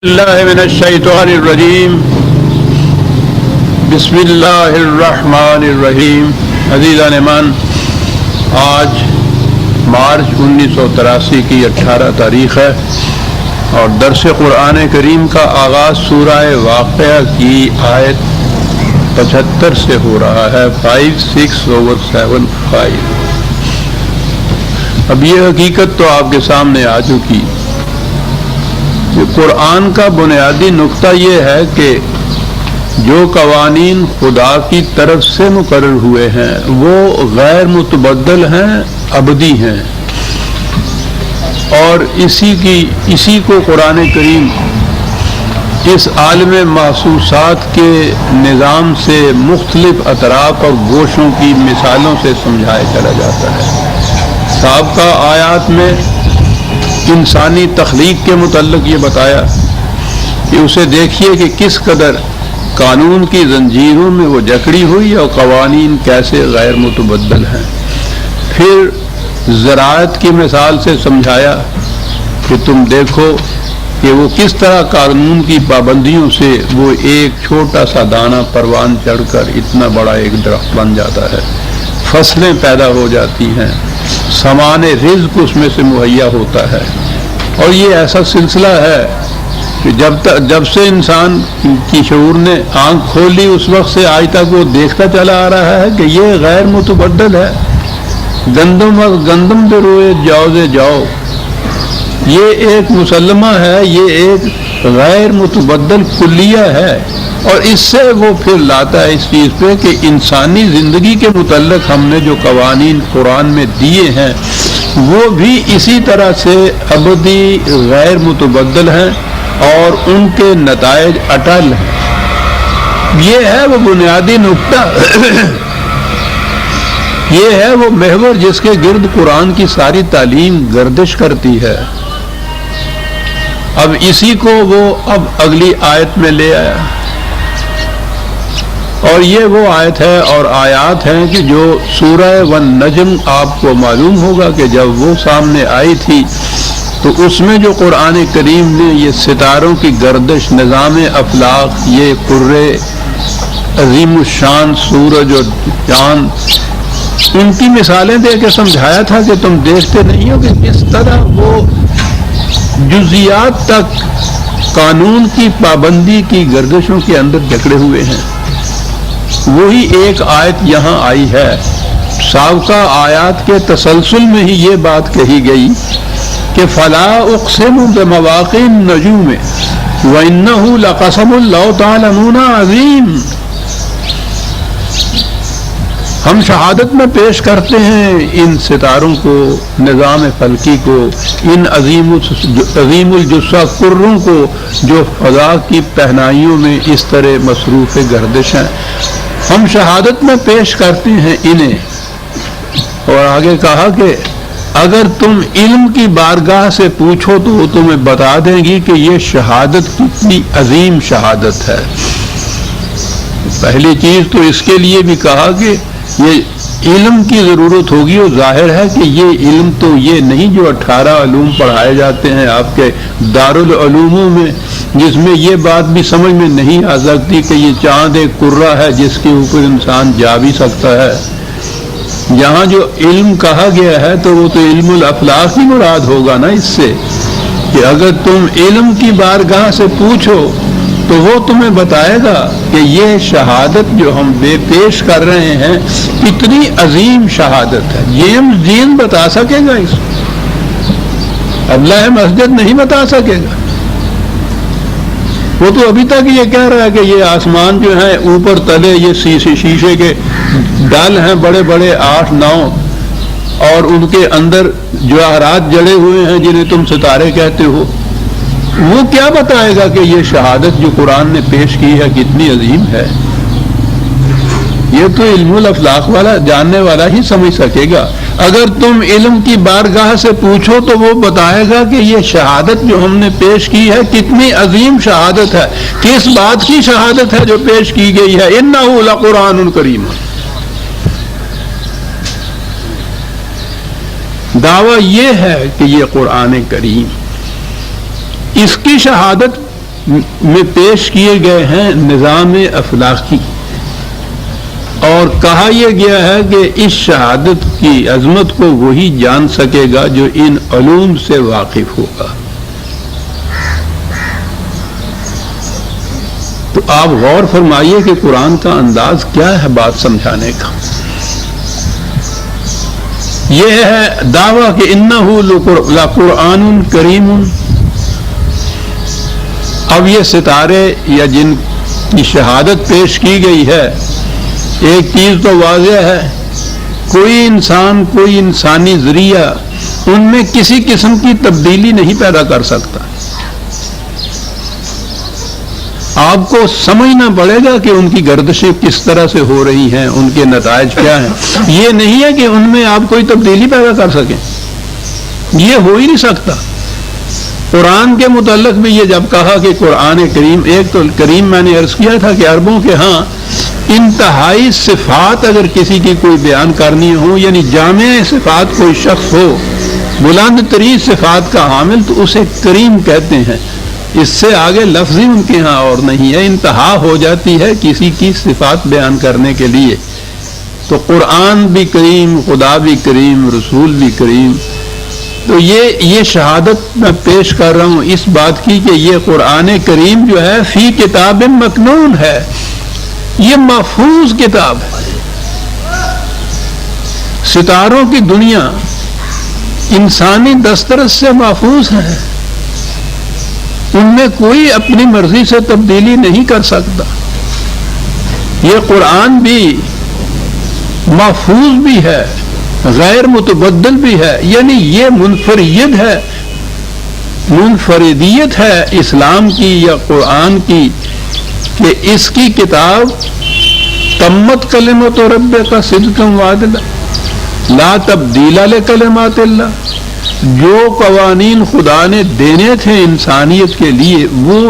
اللہ من الشیطان الرجیم بسم اللہ الرحمن الرحیم۔ عزیزان ایمان، آج مارچ 1983 کی 18 تاریخ ہے اور درس قرآن کریم کا آغاز سورہ واقعہ کی آیت 75 سے ہو رہا ہے، 56/75۔ اب یہ حقیقت تو آپ کے سامنے آ چکی کہ قرآن کا بنیادی نقطہ یہ ہے کہ جو قوانین خدا کی طرف سے مقرر ہوئے ہیں وہ غیر متبدل ہیں، ابدی ہیں، اور اسی کو قرآن کریم اس عالم محسوسات کے نظام سے مختلف اطراف اور گوشوں کی مثالوں سے سمجھایا چلا جاتا ہے۔ سابقہ آیات میں انسانی تخلیق کے متعلق یہ بتایا کہ اسے دیکھیے کہ کس قدر قانون کی زنجیروں میں وہ جکڑی ہوئی اور قوانین کیسے غیر متبدل ہیں۔ پھر زراعت کی مثال سے سمجھایا کہ تم دیکھو کہ وہ کس طرح قانون کی پابندیوں سے وہ ایک چھوٹا سا دانہ پروان چڑھ کر اتنا بڑا ایک درخت بن جاتا ہے، فصلیں پیدا ہو جاتی ہیں، سامان رزق اس میں سے مہیا ہوتا ہے۔ اور یہ ایسا سلسلہ ہے کہ جب سے انسان کی شعور نے آنکھ کھولی اس وقت سے آج تک وہ دیکھتا چلا آ رہا ہے کہ یہ غیر متبدل ہے۔ گندم روئے جاؤ، یہ ایک مسلمہ ہے، یہ ایک غیر متبدل کلیہ ہے، اور اس سے وہ پھر لاتا ہے اس چیز پہ کہ انسانی زندگی کے متعلق ہم نے جو قوانین قرآن میں دیے ہیں وہ بھی اسی طرح سے ابدی غیر متبدل ہیں اور ان کے نتائج اٹل ہیں۔ یہ ہے وہ بنیادی نقطہ، یہ ہے وہ محور جس کے گرد قرآن کی ساری تعلیم گردش کرتی ہے۔ اب اسی کو وہ اگلی آیت میں لے آیا، اور یہ وہ آیت ہے اور آیات ہیں کہ جو سورہ والنجم آپ کو معلوم ہوگا کہ جب وہ سامنے آئی تھی تو اس میں جو قرآن کریم نے یہ ستاروں کی گردش، نظام افلاق، یہ قرے عظیم الشان سورج اور چاند، ان کی مثالیں دے کے سمجھایا تھا کہ تم دیکھتے نہیں ہو کہ کس طرح وہ جزیات تک قانون کی پابندی کی گردشوں کے اندر جکڑے ہوئے ہیں۔ وہی ایک آیت یہاں آئی ہے، سابقہ آیات کے تسلسل میں ہی یہ بات کہی گئی کہ فلا اقسم بمواقع النجوم وانہ لقسم لو تعلمون عظیم۔ ہم شہادت میں پیش کرتے ہیں ان ستاروں کو، نظام فلکی کو، ان عظیم الجثہ کروں کو جو فضا کی پہنائیوں میں اس طرح مصروف گردش ہیں، ہم شہادت میں پیش کرتے ہیں انہیں۔ اور آگے کہا کہ اگر تم علم کی بارگاہ سے پوچھو تو وہ تمہیں بتا دیں گی کہ یہ شہادت کتنی عظیم شہادت ہے۔ پہلی چیز تو اس کے لیے بھی کہا کہ یہ علم کی ضرورت ہوگی، اور ظاہر ہے کہ یہ علم تو یہ نہیں جو 18 علوم پڑھائے جاتے ہیں آپ کے دارالعلوموں میں، جس میں یہ بات بھی سمجھ میں نہیں آ سکتی کہ یہ چاند ایک کرہ ہے جس کے اوپر انسان جا بھی سکتا ہے۔ یہاں جو علم کہا گیا ہے تو وہ تو علم الافلاق ہی مراد ہوگا نا اس سے، کہ اگر تم علم کی بارگاہ سے پوچھو تو وہ تمہیں بتائے گا کہ یہ شہادت جو ہم پیش کر رہے ہیں کتنی عظیم شہادت ہے۔ جیمز دین بتا سکے گا اس کو، اللہ مسجد نہیں بتا سکے گا۔ وہ تو ابھی تک یہ کہہ رہا ہے کہ یہ آسمان جو ہیں اوپر تلے یہ شیشے کے ڈال ہیں بڑے بڑے 8-9، اور ان کے اندر جواہرات جڑے ہوئے ہیں جنہیں تم ستارے کہتے ہو۔ وہ کیا بتائے گا کہ یہ شہادت جو قرآن نے پیش کی ہے کتنی عظیم ہے؟ یہ تو علم الافلاق والا جاننے والا ہی سمجھ سکے گا۔ اگر تم علم کی بارگاہ سے پوچھو تو وہ بتائے گا کہ یہ شہادت جو ہم نے پیش کی ہے کتنی عظیم شہادت ہے۔ کس بات کی شہادت ہے جو پیش کی گئی ہے؟ انہ لقرآن کریم۔ دعویٰ یہ ہے کہ یہ قرآن کریم، اس کی شہادت میں پیش کیے گئے ہیں نظام اخلاقی، اور کہا یہ گیا ہے کہ اس شہادت کی عظمت کو وہی جان سکے گا جو ان علوم سے واقف ہوگا۔ تو آپ غور فرمائیے کہ قرآن کا انداز کیا ہے بات سمجھانے کا۔ یہ ہے دعویٰ کہ انہ لقرآن کریم۔ اب یہ ستارے یا جن کی شہادت پیش کی گئی ہے، ایک چیز تو واضح ہے، کوئی انسان، کوئی انسانی ذریعہ ان میں کسی قسم کی تبدیلی نہیں پیدا کر سکتا۔ آپ کو سمجھنا پڑے گا کہ ان کی گردشیں کس طرح سے ہو رہی ہیں، ان کے نتائج کیا ہیں۔ یہ نہیں ہے کہ ان میں آپ کوئی تبدیلی پیدا کر سکیں، یہ ہو ہی نہیں سکتا۔ قرآن کے متعلق بھی یہ جب کہا کہ قرآن کریم، ایک تو کریم میں نے عرض کیا تھا کہ عربوں کے ہاں انتہائی صفات اگر کسی کی کوئی بیان کرنی ہو، یعنی جامع صفات کوئی شخص ہو، بلند ترین صفات کا حامل، تو اسے کریم کہتے ہیں۔ اس سے آگے لفظ ہی ان کے ہاں اور نہیں ہے، انتہا ہو جاتی ہے کسی کی صفات بیان کرنے کے لیے۔ تو قرآن بھی کریم، خدا بھی کریم، رسول بھی کریم۔ تو یہ شہادت میں پیش کر رہا ہوں اس بات کی کہ یہ قرآن کریم جو ہے فی کتاب مکنون ہے، یہ محفوظ کتاب ہے۔ ستاروں کی دنیا انسانی دسترس سے محفوظ ہے، ان میں کوئی اپنی مرضی سے تبدیلی نہیں کر سکتا۔ یہ قرآن بھی محفوظ بھی ہے، غیر متبدل بھی ہے، یعنی یہ منفرد ہے، منفردیت ہے اسلام کی یا قرآن کی کہ اس کی کتاب تمت کلمت ربک صدقا وعدلا لا تبدیل لکلمات اللہ، جو قوانین خدا نے دینے تھے انسانیت کے لیے وہ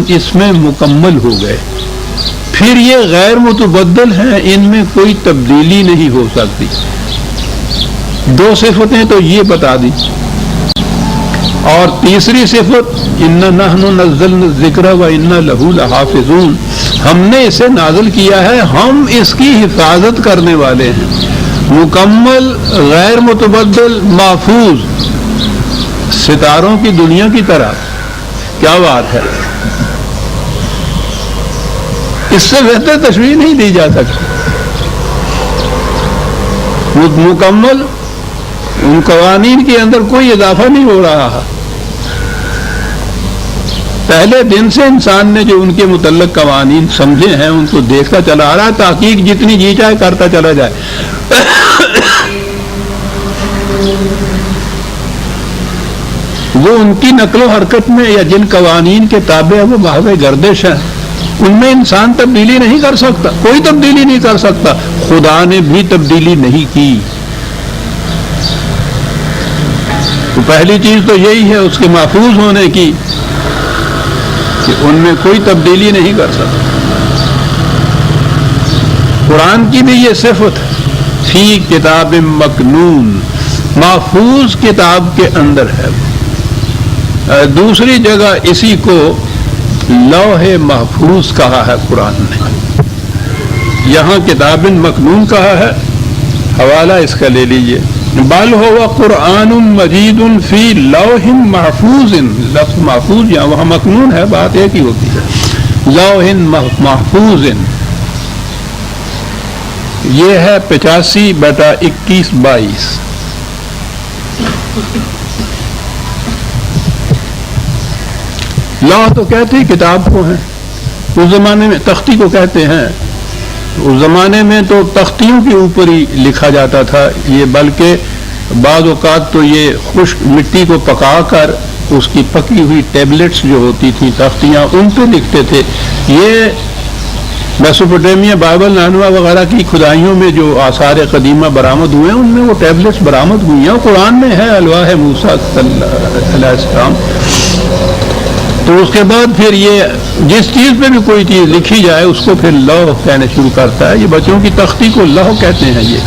اس میں مکمل ہو گئے، پھر یہ غیر متبدل ہیں، ان میں کوئی تبدیلی نہیں ہو سکتی۔ دو صفتیں تو یہ بتا دی، اور تیسری صفت انا نحن نزلنا الذکر و انا لہ لحافظون، ہم نے اسے نازل کیا ہے، ہم اس کی حفاظت کرنے والے ہیں، مکمل، غیر متبدل، محفوظ، ستاروں کی دنیا کی طرح۔ کیا بات ہے، اس سے بہتر تشریح نہیں دی جا سکتی۔ مکمل، ان قوانین کے اندر کوئی اضافہ نہیں ہو رہا۔ پہلے دن سے انسان نے جو ان کے متعلق قوانین سمجھے ہیں ان کو دیکھتا چلا آ رہا ہے، تحقیق جتنی جی چاہے کرتا چلا جائے۔ وہ ان کی نقل و حرکت میں یا جن قوانین کے تابع وہ محض گردش ہیں، ان میں انسان تبدیلی نہیں کر سکتا، کوئی تبدیلی نہیں کر سکتا، خدا نے بھی تبدیلی نہیں کی۔ تو پہلی چیز تو یہی ہے اس کے محفوظ ہونے کی کہ ان میں کوئی تبدیلی نہیں کر سکتا۔ قرآن کی بھی یہ صفت فی کتاب مکنون، محفوظ کتاب کے اندر ہے۔ دوسری جگہ اسی کو لوح محفوظ کہا ہے قرآن نے، یہاں کتاب مکنون کہا ہے، حوالہ اس کا لے لیجئے، بل هو قرآن مجید فی لوح محفوظ، لفظ محفوظ یا وہاں مکنون ہے، بات ایک ہی ہوتی ہے، لوح محفوظ۔ یہ ہے 85/21-22۔ لوح تو کہتے ہیں کتاب کو ہیں، اس زمانے میں تختی کو کہتے ہیں، اس زمانے میں تو تختیوں کے اوپر ہی لکھا جاتا تھا یہ، بلکہ بعض اوقات تو یہ خشک مٹی کو پکا کر اس کی پکی ہوئی ٹیبلٹس جو ہوتی تھیں تختیاں، ان پہ لکھتے تھے۔ یہ میسوپوٹیمیا، بائبل، نانوا وغیرہ کی کھدائیوں میں جو آثار قدیمہ برآمد ہوئے ہیں ان میں وہ ٹیبلٹس برآمد ہوئی ہیں، قرآن میں ہے الواح موسیٰ علیہ السلام۔ تو اس کے بعد پھر یہ جس چیز پہ بھی کوئی چیز لکھی جائے اس کو پھر لوح کہنے شروع کرتا ہے۔ یہ بچوں کی تختی کو لوح کہتے ہیں، یہ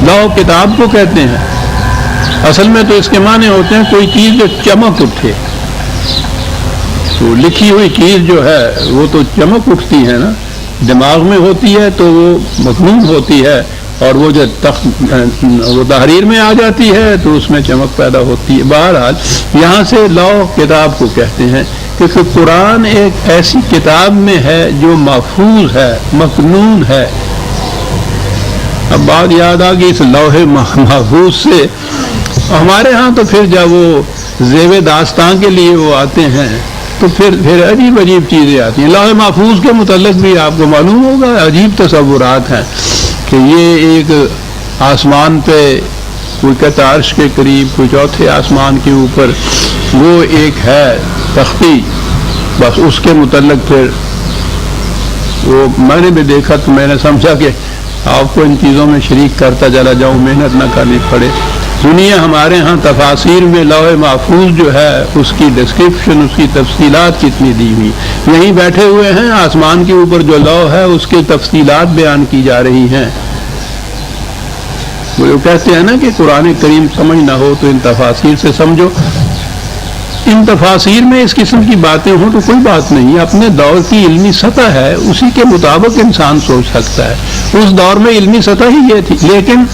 لوح کتاب کو کہتے ہیں۔ اصل میں تو اس کے معنی ہوتے ہیں کوئی چیز جو چمک اٹھے، تو لکھی ہوئی چیز جو ہے وہ تو چمک اٹھتی ہے نا، دماغ میں ہوتی ہے تو وہ مخنون ہوتی ہے، اور وہ جو وہ تحریر میں آ جاتی ہے تو اس میں چمک پیدا ہوتی ہے۔ بہرحال یہاں سے لوح کتاب کو کہتے ہیں، کیونکہ قرآن ایک ایسی کتاب میں ہے جو محفوظ ہے، مکنون ہے۔ اب بات یاد آ گئی اس لوح محفوظ سے، ہمارے ہاں تو پھر جب وہ زیب داستان کے لیے وہ آتے ہیں تو پھر عجیب عجیب چیزیں آتی ہیں۔ لوح محفوظ کے متعلق بھی آپ کو معلوم ہوگا عجیب تصورات ہیں کہ یہ ایک آسمان پہ کوئی کہتا عرش کے قریب، کوئی چوتھے آسمان کے اوپر وہ ایک ہے تختی، بس اس کے متعلق پھر وہ میں نے بھی دیکھا تو میں نے سمجھا کہ آپ کو ان چیزوں میں شریک کرتا چلا جاؤں، محنت نہ کرنی پڑے۔ دنیا ہمارے ہاں تفاسیر میں لوح محفوظ جو ہے اس کی ڈسکرپشن، اس کی تفصیلات کتنی دی ہوئی، یہیں بیٹھے ہوئے ہیں آسمان کے اوپر جو لوح ہے اس کی تفصیلات بیان کی جا رہی ہیں۔ وہ کہتے ہیں نا کہ قرآن کریم سمجھ نہ ہو تو ان تفاسیر سے سمجھو۔ ان تفاسیر میں اس قسم کی باتیں ہوں تو کوئی بات نہیں، اپنے دور کی علمی سطح ہے اسی کے مطابق انسان سوچ سکتا ہے۔ اس دور میں علمی سطح ہی یہ تھی، لیکن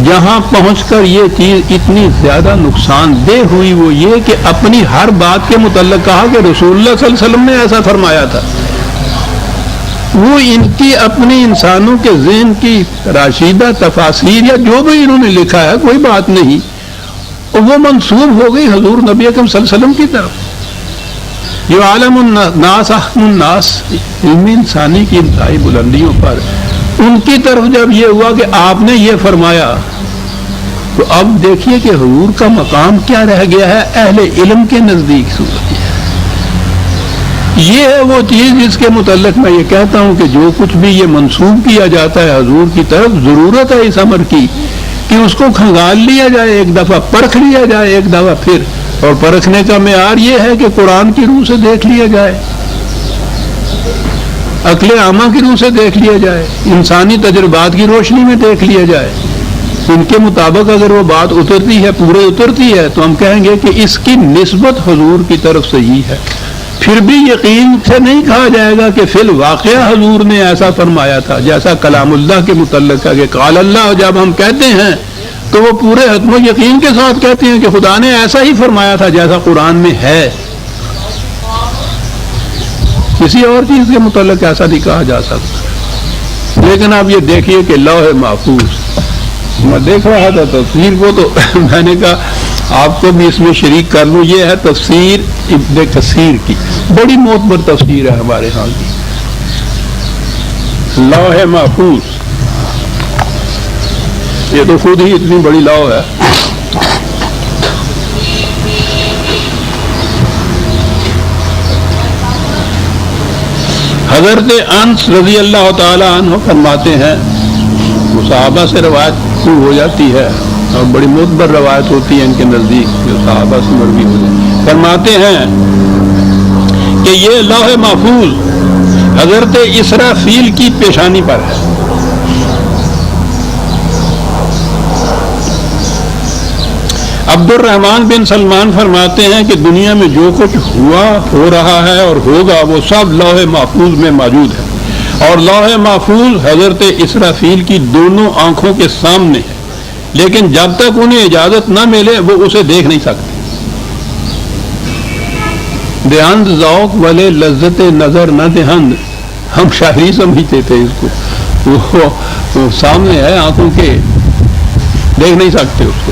جہاں پہنچ کر یہ چیز اتنی زیادہ نقصان دہ ہوئی وہ یہ کہ اپنی ہر بات کے متعلق کہا کہ رسول اللہ صلی اللہ علیہ وسلم نے ایسا فرمایا تھا۔ وہ ان کی اپنی انسانوں کے ذہن کی راشدہ تفاسیر یا جو بھی انہوں نے لکھا ہے کوئی بات نہیں، اور وہ منسوب ہو گئی حضور نبی اکرم صلی اللہ علیہ وسلم کی طرف۔ جو عالم الناس احکم الناس، علم انسانی کی انتہائی بلندیوں پر ان کی طرف جب یہ ہوا کہ آپ نے یہ فرمایا، تو اب دیکھیے کہ حضور کا مقام کیا رہ گیا ہے اہل علم کے نزدیک۔ صورت یہ ہے وہ چیز جس کے متعلق میں یہ کہتا ہوں کہ جو کچھ بھی یہ منسوب کیا جاتا ہے حضور کی طرف، ضرورت ہے اس امر کی کہ اس کو کھنگال لیا جائے، ایک دفعہ پرکھ لیا جائے، ایک دفعہ پھر، اور پرکھنے کا معیار یہ ہے کہ قرآن کی روح سے دیکھ لیا جائے، عقل عامہ کی روح سے دیکھ لیا جائے، انسانی تجربات کی روشنی میں دیکھ لیا جائے۔ ان کے مطابق اگر وہ بات اترتی ہے، پورے اترتی ہے، تو ہم کہیں گے کہ اس کی نسبت حضور کی طرف سے ہی ہے۔ پھر بھی یقین سے نہیں کہا جائے گا کہ فی الواقعہ حضور نے ایسا فرمایا تھا، جیسا کلام اللہ کے متعلق ہے کہ قال اللہ جب ہم کہتے ہیں تو وہ پورے حتم و یقین کے ساتھ کہتے ہیں کہ خدا نے ایسا ہی فرمایا تھا جیسا قرآن میں ہے۔ کسی اور چیز کے متعلق ایسا نہیں کہا جا سکتا۔ لیکن آپ یہ دیکھیے کہ لوح محفوظ، میں دیکھ رہا تھا تفسیر کو تو میں نے کہا آپ کو بھی اس میں شریک کر لوں۔ یہ ہے تفسیر ابن کثیر کی، بڑی معتبر تفسیر ہے ہمارے ہاں کی، لوح محفوظ۔ یہ تو خود ہی اتنی بڑی لوح ہے۔ حضرت انس رضی اللہ تعالی عنہ فرماتے ہیں، وہ صحابہ سے روایت ہو جاتی ہے اور بڑی معتبر روایت ہوتی ہے ان کے نزدیک، جو صحابہ سے مروی ہو جاتی، فرماتے ہیں کہ یہ لوح محفوظ حضرت اسرافیل کی پیشانی پر ہے۔ عبد الرحمن بن سلمان فرماتے ہیں کہ دنیا میں جو کچھ ہوا، ہو رہا ہے اور ہوگا وہ سب لوح محفوظ میں موجود ہے، اور لوح محفوظ حضرت اسرافیل کی دونوں آنکھوں کے سامنے ہے، لیکن جب تک انہیں اجازت نہ ملے وہ اسے دیکھ نہیں سکتے۔ دہند ذوق والے لذت نظر نہ دہند، ہم شاعری سمجھتے تھے اس کو، وہ سامنے ہے آنکھوں کے، دیکھ نہیں سکتے اس کو۔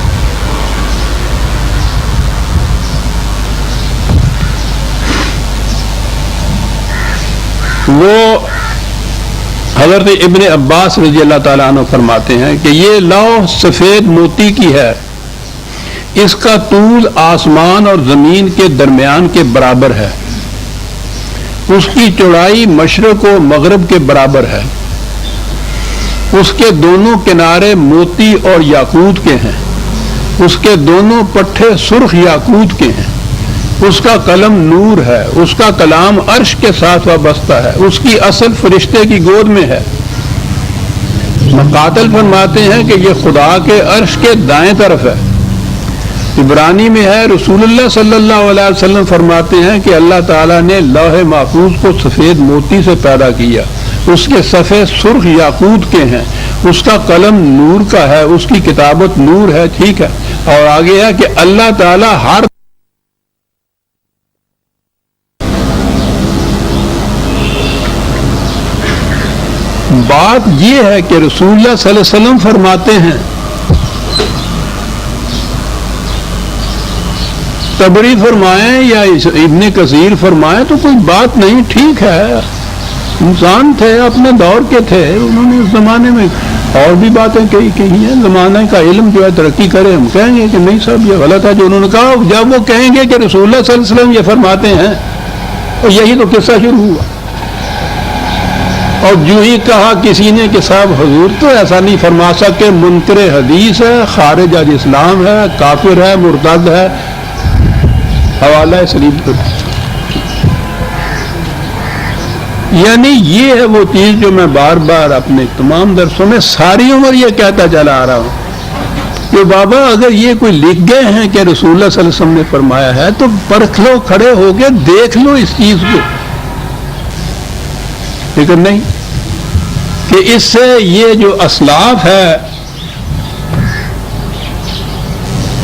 وہ حضرت ابن عباس رضی اللہ تعالیٰ عنہ فرماتے ہیں کہ یہ لوح سفید موتی کی ہے، اس کا طول آسمان اور زمین کے درمیان کے برابر ہے، اس کی چوڑائی مشرق و مغرب کے برابر ہے، اس کے دونوں کنارے موتی اور یاقوت کے ہیں، اس کے دونوں پٹھے سرخ یاقوت کے ہیں، اس کا قلم نور ہے، اس کا کلام عرش کے ساتھ وابستہ ہے، اس کی اصل فرشتے کی گود میں ہے۔ مقاتل فرماتے ہیں کہ یہ خدا کے عرش کے دائیں طرف ہے، عبرانی میں ہے رسول اللہ صلی اللہ علیہ وسلم فرماتے ہیں کہ اللہ تعالیٰ نے لوح محفوظ کو سفید موتی سے پیدا کیا، اس کے صفحے سرخ یاقوت کے ہیں، اس کا قلم نور کا ہے، اس کی کتابت نور ہے، ٹھیک ہے، اور آگے ہے کہ اللہ تعالیٰ ہر بات یہ ہے کہ رسول اللہ صلی اللہ علیہ وسلم فرماتے ہیں، تبری فرمائیں یا ابن کثیر فرمائیں تو کوئی بات نہیں، ٹھیک ہے، انسان تھے، اپنے دور کے تھے، انہوں نے اس زمانے میں اور بھی باتیں کہی ہیں، زمانے کا علم جو ہے ترقی کرے، ہم کہیں گے کہ نہیں صاحب یہ غلط ہے جو انہوں نے کہا، جب وہ کہیں گے کہ رسول اللہ صلی اللہ علیہ وسلم یہ فرماتے ہیں، اور یہی تو قصہ شروع ہوا، اور جو ہی کہا کسی نے کہ صاحب حضور تو ایسا نہیں فرما سکے، منکر حدیث ہے، خارج از اسلام ہے، کافر ہے، مرتد ہے، حوالہ سلیم پر۔ یعنی یہ ہے وہ چیز جو میں بار بار اپنے تمام درسوں میں ساری عمر یہ کہتا چلا آ رہا ہوں کہ بابا اگر یہ کوئی لکھ گئے ہیں کہ رسول اللہ صلی اللہ علیہ وسلم نے فرمایا ہے تو پرکھ لو، کھڑے ہو کے دیکھ لو اس چیز کو، لیکن نہیں کہ اس سے یہ جو اسلاف ہے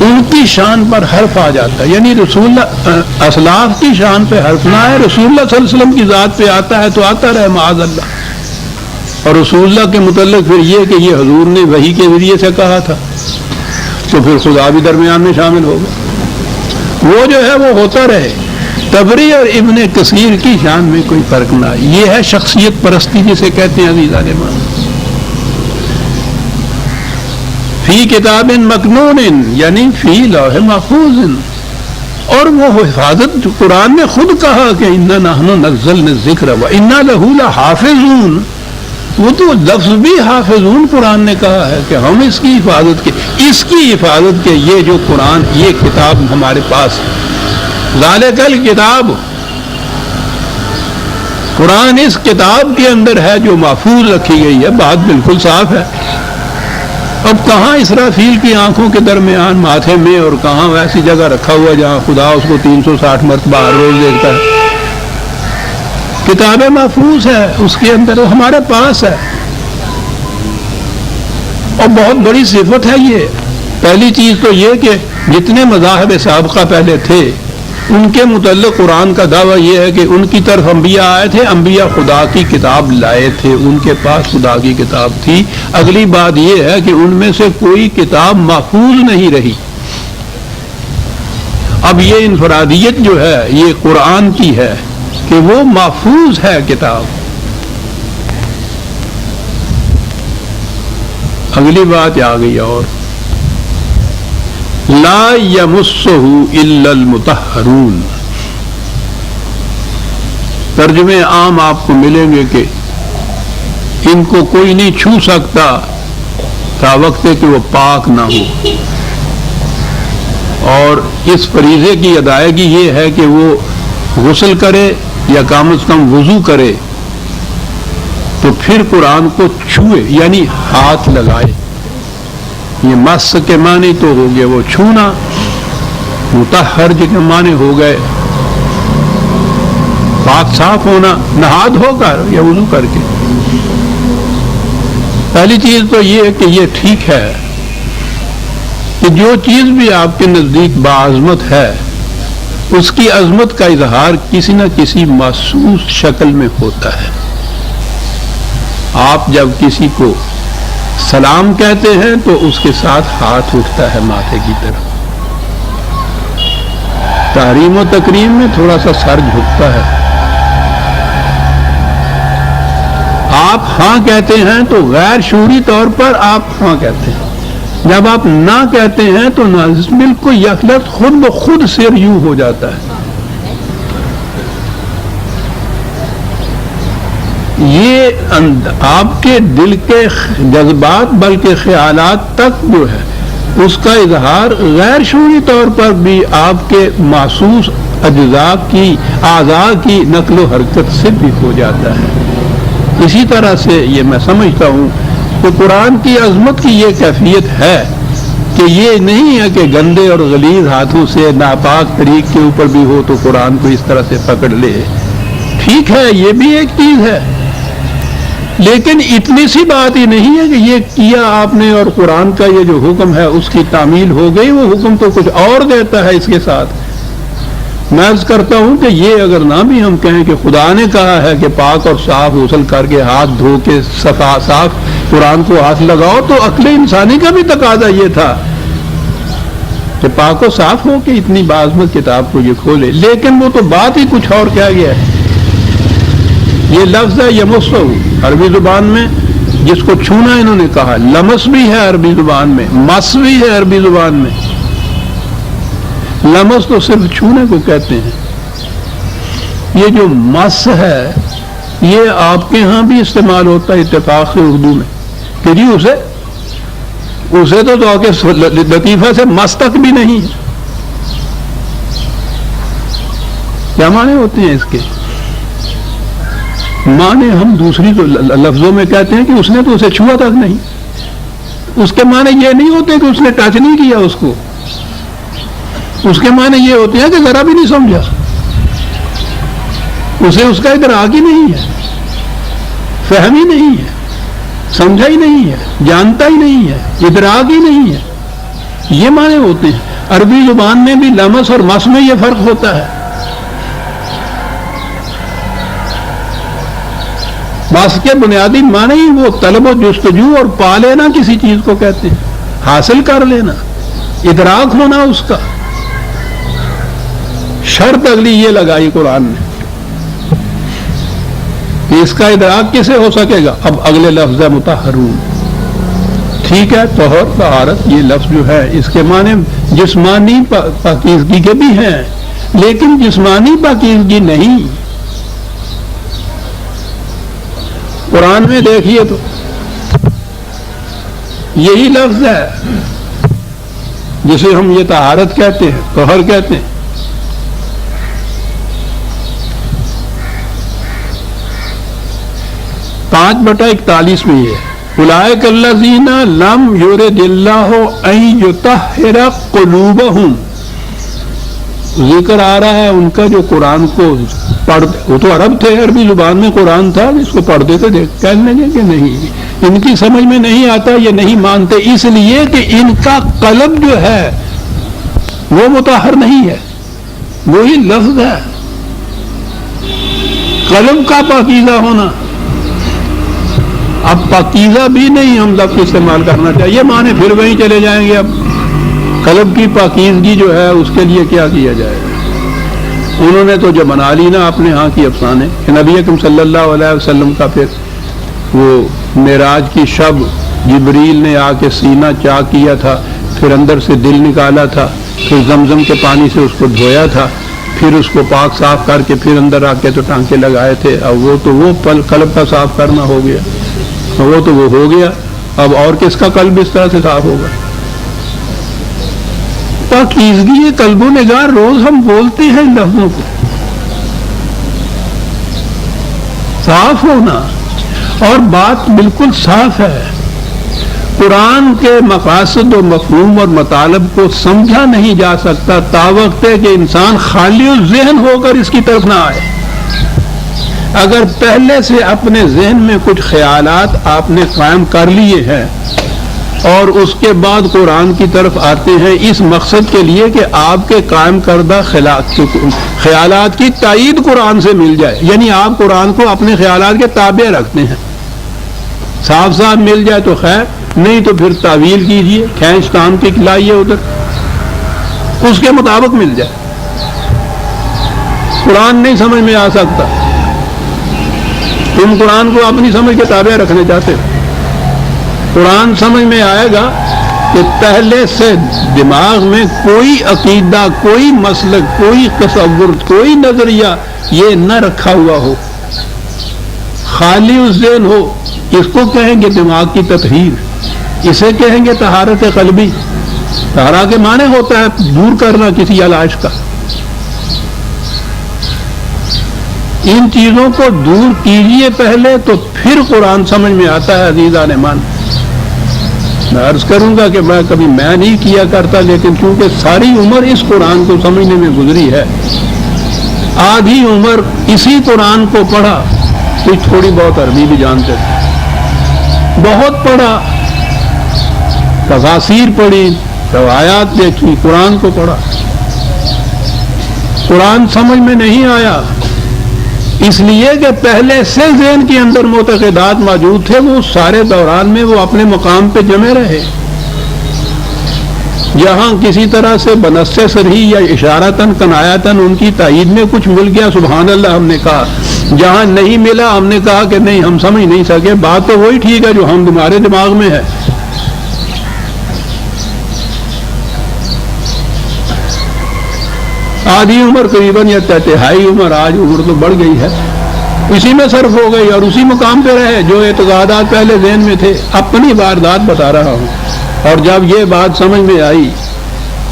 ان کی شان پر حرف آ جاتا ہے، یعنی رسول اللہ اسلاف کی شان پہ حرف نہ ہے، رسول اللہ صلی اللہ علیہ وسلم کی ذات پہ آتا ہے تو آتا رہے معاذ اللہ، اور رسول اللہ کے متعلق پھر یہ کہ یہ حضور نے وحی کے ذریعے سے کہا تھا تو پھر خدا بھی درمیان میں شامل ہوگا، وہ جو ہے وہ ہوتا رہے، تبری اور ابن کثیر کی شان میں کوئی فرق نہ ہے، یہ ہے شخصیت پرستی جسے کہتے ہیں عزیزان مان۔ فی کتاب مکنون یعنی فی لوح محفوظ، اور وہ حفاظت قرآن نے خود کہا کہ انا نحن نزلنا الذکر وانا لہ لحافظون، وہ تو لفظ بھی حافظون قرآن نے کہا ہے کہ ہم اس کی حفاظت کے، اس کی حفاظت کے، یہ جو قرآن یہ کتاب ہمارے پاس ذالک الکتاب، قرآن اس کتاب کے اندر ہے جو محفوظ رکھی گئی ہے، بات بالکل صاف ہے۔ اب کہاں اسرافیل کی آنکھوں کے درمیان ماتھے میں اور کہاں ویسی جگہ رکھا ہوا جہاں خدا اس کو 360 مرتبہ ہر روز دیکھتا ہے، کتاب محفوظ ہے، اس کے اندر ہمارے پاس ہے، اور بہت بڑی صفت ہے یہ۔ پہلی چیز تو یہ کہ جتنے مذاہب سابقہ پہلے تھے ان کے متعلق قرآن کا دعویٰ یہ ہے کہ ان کی طرف انبیاء آئے تھے، انبیاء خدا کی کتاب لائے تھے، ان کے پاس خدا کی کتاب تھی۔ اگلی بات یہ ہے کہ ان میں سے کوئی کتاب محفوظ نہیں رہی۔ اب یہ انفرادیت جو ہے یہ قرآن کی ہے کہ وہ محفوظ ہے کتاب۔ اگلی بات آ گئی اور لا یمسہ الا المطہرون، ترجمے عام آپ کو ملیں گے کہ ان کو کوئی نہیں چھو سکتا تا وقت کہ وہ پاک نہ ہو، اور اس فریضے کی ادائیگی یہ ہے کہ وہ غسل کرے یا کم از کم وضو کرے تو پھر قرآن کو چھوئے، یعنی ہاتھ لگائے۔ یہ مس کے معنی تو ہو گئے وہ چھونا، مطہر کے معنی ہو گئے پاک صاف ہونا، نہا دھو کر یا وضو کر کے۔ پہلی چیز تو یہ ہے کہ یہ ٹھیک ہے کہ جو چیز بھی آپ کے نزدیک باعظمت ہے اس کی عظمت کا اظہار کسی نہ کسی محسوس شکل میں ہوتا ہے۔ آپ جب کسی کو سلام کہتے ہیں تو اس کے ساتھ ہاتھ اٹھتا ہے ماتھے کی طرف، تحریم و تکریم میں تھوڑا سا سر جھکتا ہے۔ آپ ہاں کہتے ہیں تو غیر شعوری طور پر آپ ہاں کہتے ہیں، جب آپ نہ کہتے ہیں تو بالکل یکلت خود بخود سر یوں ہو جاتا ہے۔ یہ آپ کے دل کے جذبات بلکہ خیالات تک جو ہے اس کا اظہار غیر شعوری طور پر بھی آپ کے محسوس اجزاء کی اعضاء کی نقل و حرکت سے بھی ہو جاتا ہے۔ اسی طرح سے یہ میں سمجھتا ہوں کہ قرآن کی عظمت کی یہ کیفیت ہے کہ یہ نہیں ہے کہ گندے اور غلیظ ہاتھوں سے ناپاک طریق کے اوپر بھی ہو تو قرآن کو اس طرح سے پکڑ لے. ٹھیک ہے، یہ بھی ایک چیز ہے، لیکن اتنی سی بات ہی نہیں ہے کہ یہ کیا آپ نے اور قرآن کا یہ جو حکم ہے اس کی تعمیل ہو گئی. وہ حکم تو کچھ اور دیتا ہے اس کے ساتھ. میں عرض کرتا ہوں کہ یہ اگر نہ بھی ہم کہیں کہ خدا نے کہا ہے کہ پاک اور صاف غسل کر کے ہاتھ دھو کے صاف قرآن کو ہاتھ لگاؤ، تو عقل انسانی کا بھی تقاضا یہ تھا کہ پاک و صاف ہو کے اتنی باعظمت کتاب کو یہ کھولے. لیکن وہ تو بات ہی کچھ اور کہا گیا ہے. یہ لفظ ہے یمسو عربی زبان میں، جس کو چھونا انہوں نے کہا. لمس بھی ہے عربی زبان میں، مس بھی ہے عربی زبان میں. لمس تو صرف چھونے کو کہتے ہیں. یہ جو مس ہے یہ آپ کے ہاں بھی استعمال ہوتا ہے اتفاق سے اردو میں کہ جی اسے تو کہ لطیفہ سے مس تک بھی نہیں ہے. کیا معنی ہوتے ہیں اس کے؟ معنی ہم دوسری لفظوں میں کہتے ہیں کہ اس نے تو اسے چھوا تک نہیں. اس کے معنی یہ نہیں ہوتے کہ اس نے ٹچ نہیں کیا اس کو. اس کے معنی یہ ہوتے ہیں کہ ذرا بھی نہیں سمجھا، اسے اس کا ادراک ہی نہیں ہے، فہم ہی نہیں ہے، سمجھا ہی نہیں ہے، جانتا ہی نہیں ہے، ادراک ہی نہیں ہے. یہ معنی ہوتے ہیں. عربی زبان میں بھی لمس اور مس میں یہ فرق ہوتا ہے. مس کے بنیادی معنی ہی وہ طلب و جستجو اور پا لینا کسی چیز کو کہتے ہیں، حاصل کر لینا، ادراک ہونا اس کا. شرط اگلی یہ لگائی قرآن نے کہ اس کا ادراک کسے ہو سکے گا. اب اگلے لفظ ہے مطہرون. ٹھیک ہے، طہر طہارت یہ لفظ جو ہے اس کے معنی جسمانی پاکیزگی کے بھی ہیں، لیکن جسمانی پاکیزگی نہیں. قرآن میں دیکھیے تو یہی لفظ ہے جسے ہم یہ طہارت کہتے ہیں، طہر کہتے ہیں. 5/41 میں یہ اولئک الذین لم یرد اللہ ان یطہر قلوبہم. ذکر آ رہا ہے ان کا جو قرآن کو وہ تو عرب تھے، عربی زبان میں قرآن تھا، جس کو پڑھتے تھے کہنے لگے کہ نہیں ان کی سمجھ میں نہیں آتا، یہ نہیں مانتے، اس لیے کہ ان کا قلب جو ہے وہ مطہر نہیں ہے. وہی لفظ ہے قلب کا پاکیزہ ہونا. اب پاکیزہ بھی نہیں ہم لفظ استعمال کرنا چاہیے، معنی پھر وہیں چلے جائیں گے. اب قلب کی پاکیزگی جو ہے اس کے لیے کیا کیا جائے گا؟ انہوں نے تو جو بنا لی نا اپنے ہاں کی افسانے کہ نبی اکرم صلی اللہ علیہ وسلم کا پھر وہ معراج کی شب جبریل نے آ کے سینہ چاک کیا تھا، پھر اندر سے دل نکالا تھا، پھر زمزم کے پانی سے اس کو دھویا تھا، پھر اس کو پاک صاف کر کے پھر اندر آ کے تو ٹانکے لگائے تھے. اب وہ تو وہ قلب کا صاف کرنا ہو گیا، وہ تو وہ ہو گیا. اب اور کس کا قلب اس طرح سے صاف ہوگا؟ پاکیزگی قلب و نگار روز ہم بولتے ہیں ان لفظوں کو. صاف ہونا، اور بات بالکل صاف ہے. قرآن کے مقاصد و مفہوم اور مطالب کو سمجھا نہیں جا سکتا تاوقت کہ انسان خالی الذہن ہو کر اس کی طرف نہ آئے. اگر پہلے سے اپنے ذہن میں کچھ خیالات آپ نے قائم کر لیے ہیں اور اس کے بعد قرآن کی طرف آتے ہیں اس مقصد کے لیے کہ آپ کے قائم کردہ خیالات کی تائید قرآن سے مل جائے، یعنی آپ قرآن کو اپنے خیالات کے تابع رکھتے ہیں، صاف صاف مل جائے تو خیر، نہیں تو پھر تعویل کیجئے، کھینچ تان کے لائیے ادھر، اس کے مطابق مل جائے. قرآن نہیں سمجھ میں آ سکتا، تم قرآن کو اپنی سمجھ کے تابع رکھنے چاہتے ہو. قرآن سمجھ میں آئے گا کہ پہلے سے دماغ میں کوئی عقیدہ، کوئی مسلک، کوئی تصور، کوئی نظریہ یہ نہ رکھا ہوا ہو، خالی ذہن ہو. اس کو کہیں گے دماغ کی تطہیر، اسے کہیں گے طہارت قلبی. طہارا کے معنی ہوتا ہے دور کرنا کسی علائش کا. ان چیزوں کو دور کیجئے پہلے تو پھر قرآن سمجھ میں آتا ہے. عزیزان ایمان، میں عرض کروں گا کہ میں کبھی میں نہیں کیا کرتا، لیکن چونکہ ساری عمر اس قرآن کو سمجھنے میں گزری ہے، آدھی عمر اسی قرآن کو پڑھا، کچھ تھوڑی بہت عربی بھی جانتے تھے، بہت پڑھا، تفاسیر پڑھی، روایات دیکھی، قرآن کو پڑھا، قرآن سمجھ میں نہیں آیا، اس لیے کہ پہلے سے ذہن کے اندر معتقدات موجود تھے، وہ سارے دوران میں وہ اپنے مقام پہ جمے رہے۔ یہاں کسی طرح سے بنص صریح یا اشارتاً کنایتاً ان کی تائید میں کچھ مل گیا، سبحان اللہ ہم نے کہا، جہاں نہیں ملا ہم نے کہا کہ نہیں، ہم سمجھ نہیں سکے، بات تو وہی ٹھیک ہے جو ہمارے دماغ میں ہے۔ آدھی عمر قریباً یا تہائی عمر، آج عمر تو بڑھ گئی ہے، اسی میں صرف ہو گئی اور اسی مقام پہ رہے جو اعتقادات پہلے ذہن میں تھے۔ اپنی واردات بتا رہا ہوں، اور جب یہ بات سمجھ میں آئی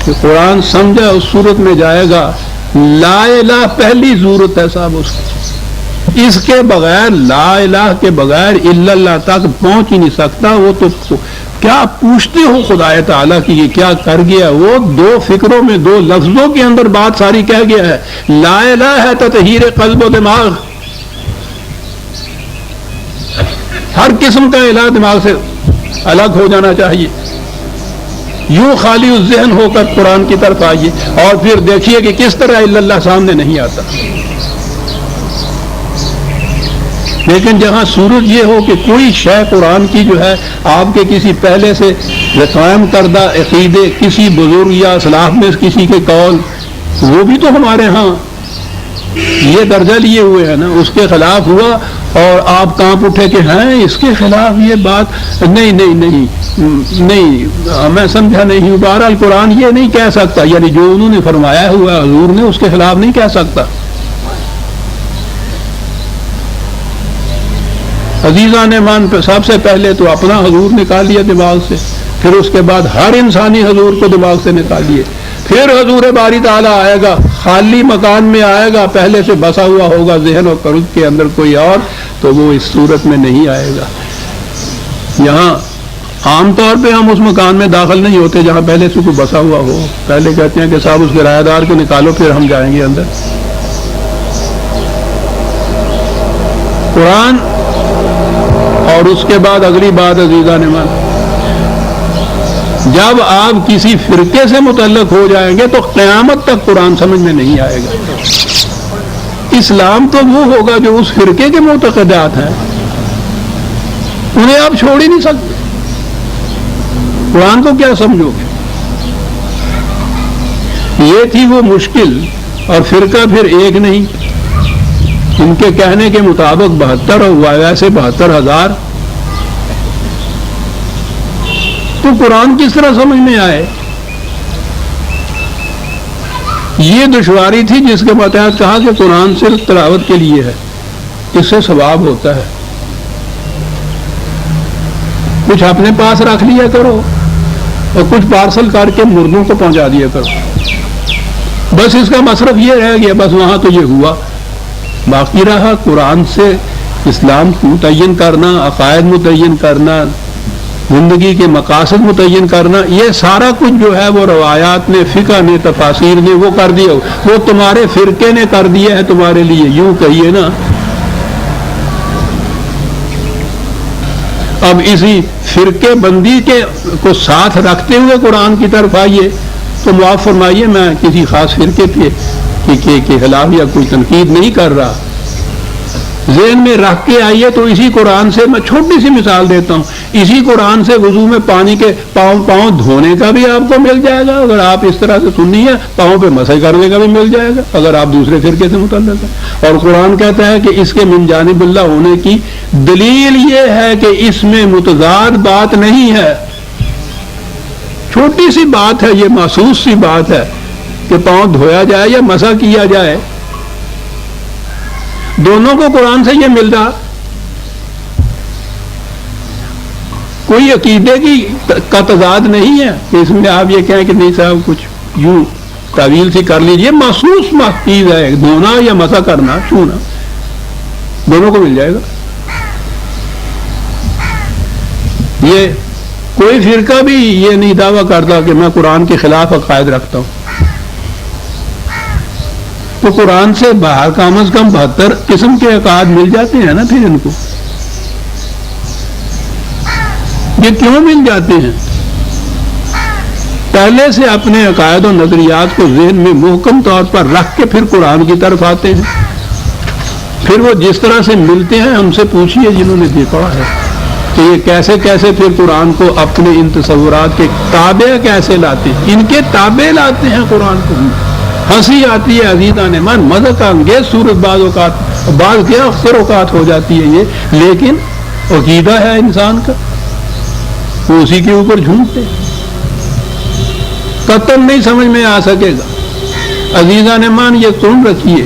کہ قرآن سمجھا اس صورت میں جائے گا، لا الہ پہلی ضرورت ہے صاحب اس کے بغیر، لا الہ کے بغیر الا اللہ تک پہنچ ہی نہیں سکتا۔ وہ تو کیا پوچھتے ہو خدا تعالیٰ کی یہ کیا کر گیا، وہ دو فکروں میں، دو لفظوں کے اندر بات ساری کہہ گیا ہے۔ لا الہ ہے تطہیر قلب و دماغ، ہر قسم کا الہ دماغ سے الگ ہو جانا چاہیے، یوں خالی الذہن ہو کر قرآن کی طرف آئیے، اور پھر دیکھیے کہ کس طرح الا اللہ سامنے نہیں آتا۔ لیکن جہاں صورت یہ ہو کہ کوئی شے قرآن کی جو ہے آپ کے کسی پہلے سے قائم کردہ عقیدے، کسی بزرگ یا اسلاف میں کسی کے قول، وہ بھی تو ہمارے ہاں یہ درجہ لیے ہوئے ہیں نا، اس کے خلاف ہوا اور آپ کانپ اٹھے کہ ہیں اس کے خلاف یہ بات، نہیں نہیں نہیں نہیں، میں سمجھا نہیں ہوں۔ بہرحال قرآن یہ نہیں کہہ سکتا، یعنی جو انہوں نے فرمایا ہوا حضور نے، اس کے خلاف نہیں کہہ سکتا۔ عزیزان ایمان پہ سب سے پہلے تو اپنا حضور نکال لیا دماغ سے، پھر اس کے بعد ہر انسانی حضور کو دماغ سے نکال لیے، پھر حضور باری تعالیٰ آئے گا، خالی مکان میں آئے گا، پہلے سے بسا ہوا ہوگا ذہن اور قلب کے اندر کوئی اور، تو وہ اس صورت میں نہیں آئے گا۔ یہاں عام طور پہ ہم اس مکان میں داخل نہیں ہوتے جہاں پہلے سے کوئی بسا ہوا ہو، پہلے کہتے ہیں کہ صاحب اس کرایہ دار کو نکالو پھر ہم جائیں گے اندر۔ قرآن اور اس کے بعد اگلی بات عزیزان ایمان، جب آپ کسی فرقے سے متعلق ہو جائیں گے تو قیامت تک قرآن سمجھ میں نہیں آئے گا۔ اسلام تو وہ ہوگا جو اس فرقے کے معتقدات ہیں، انہیں آپ چھوڑ ہی نہیں سکتے، قرآن کو کیا سمجھو گے؟ یہ تھی وہ مشکل، اور فرقہ پھر ایک نہیں، ان کے کہنے کے مطابق 72 اور ویسے 72,000، تو قرآن کس طرح سمجھ میں آئے؟ یہ دشواری تھی جس کے متحد کہا کہ قرآن صرف تلاوت کے لیے ہے، اس سے ثواب ہوتا ہے، کچھ اپنے پاس رکھ لیا کرو اور کچھ پارسل کر کے مردوں کو پہنچا دیا کرو، بس اس کا مصرف یہ رہ گیا، بس وہاں تو یہ ہوا۔ باقی رہا قرآن سے اسلام متعین کرنا، عقائد متعین کرنا، زندگی کے مقاصد متعین کرنا، یہ سارا کچھ جو ہے وہ روایات نے، فقہ نے، تفاسیر نے وہ کر دیا، وہ تمہارے فرقے نے کر دیا ہے تمہارے لیے، یوں کہیے نا۔ اب اسی فرقے بندی کے کو ساتھ رکھتے ہوئے قرآن کی طرف آئیے تو معاف فرمائیے، میں کسی خاص فرقے کے خلاف یا کوئی تنقید نہیں کر رہا، ذہن میں رکھ کے آئیے تو اسی قرآن سے، میں چھوٹی سی مثال دیتا ہوں، اسی قرآن سے وضو میں پانی کے پاؤں دھونے کا بھی آپ کو مل جائے گا، اگر آپ اس طرح سے سننی ہے، پاؤں پہ مسح کرنے کا بھی مل جائے گا اگر آپ دوسرے فرقے سے متعلق ہیں۔ اور قرآن کہتا ہے کہ اس کے من جانب اللہ ہونے کی دلیل یہ ہے کہ اس میں متضاد بات نہیں ہے، چھوٹی سی بات ہے، یہ محسوس سی بات ہے کہ پاؤں دھویا جائے یا مسح کیا جائے، دونوں کو قرآن سے یہ مل رہا، کوئی عقیدے کا تضاد نہیں ہے کہ اس میں آپ یہ کہیں کہ نہیں صاحب کچھ یوں تعویل سی کر لیجیے، محسوس چیز ہے، دھونا یا مسح کرنا، چھونا، دونوں کو مل جائے گا۔ یہ کوئی فرقہ بھی یہ نہیں دعویٰ کرتا کہ میں قرآن کے خلاف عقائد رکھتا ہوں. تو قرآن سے باہر کم از کم 72 قسم کے عقائد مل جاتے ہیں نا. پھر ان کو یہ کیوں مل جاتے ہیں؟ پہلے سے اپنے عقائد و نظریات کو ذہن میں محکم طور پر رکھ کے پھر قرآن کی طرف آتے ہیں. پھر وہ جس طرح سے ملتے ہیں ان سے پوچھیے جنہوں نے یہ پڑھا ہے کہ یہ کیسے کیسے پھر قرآن کو اپنے ان تصورات کے تابع کیسے لاتے ہیں. ان کے تابع لاتے ہیں قرآن کو. ہنسی آتی ہے عزیزان من، مذاق انگیز صورت بعض اوقات، بعض کیا اکثر اوقات ہو جاتی ہے یہ، لیکن عقیدہ ہے انسان کا، وہ اسی کے اوپر جھومتے ہیں. قطعاً نہیں سمجھ میں آ سکے گا. عزیزان من یہ سن رکھیے،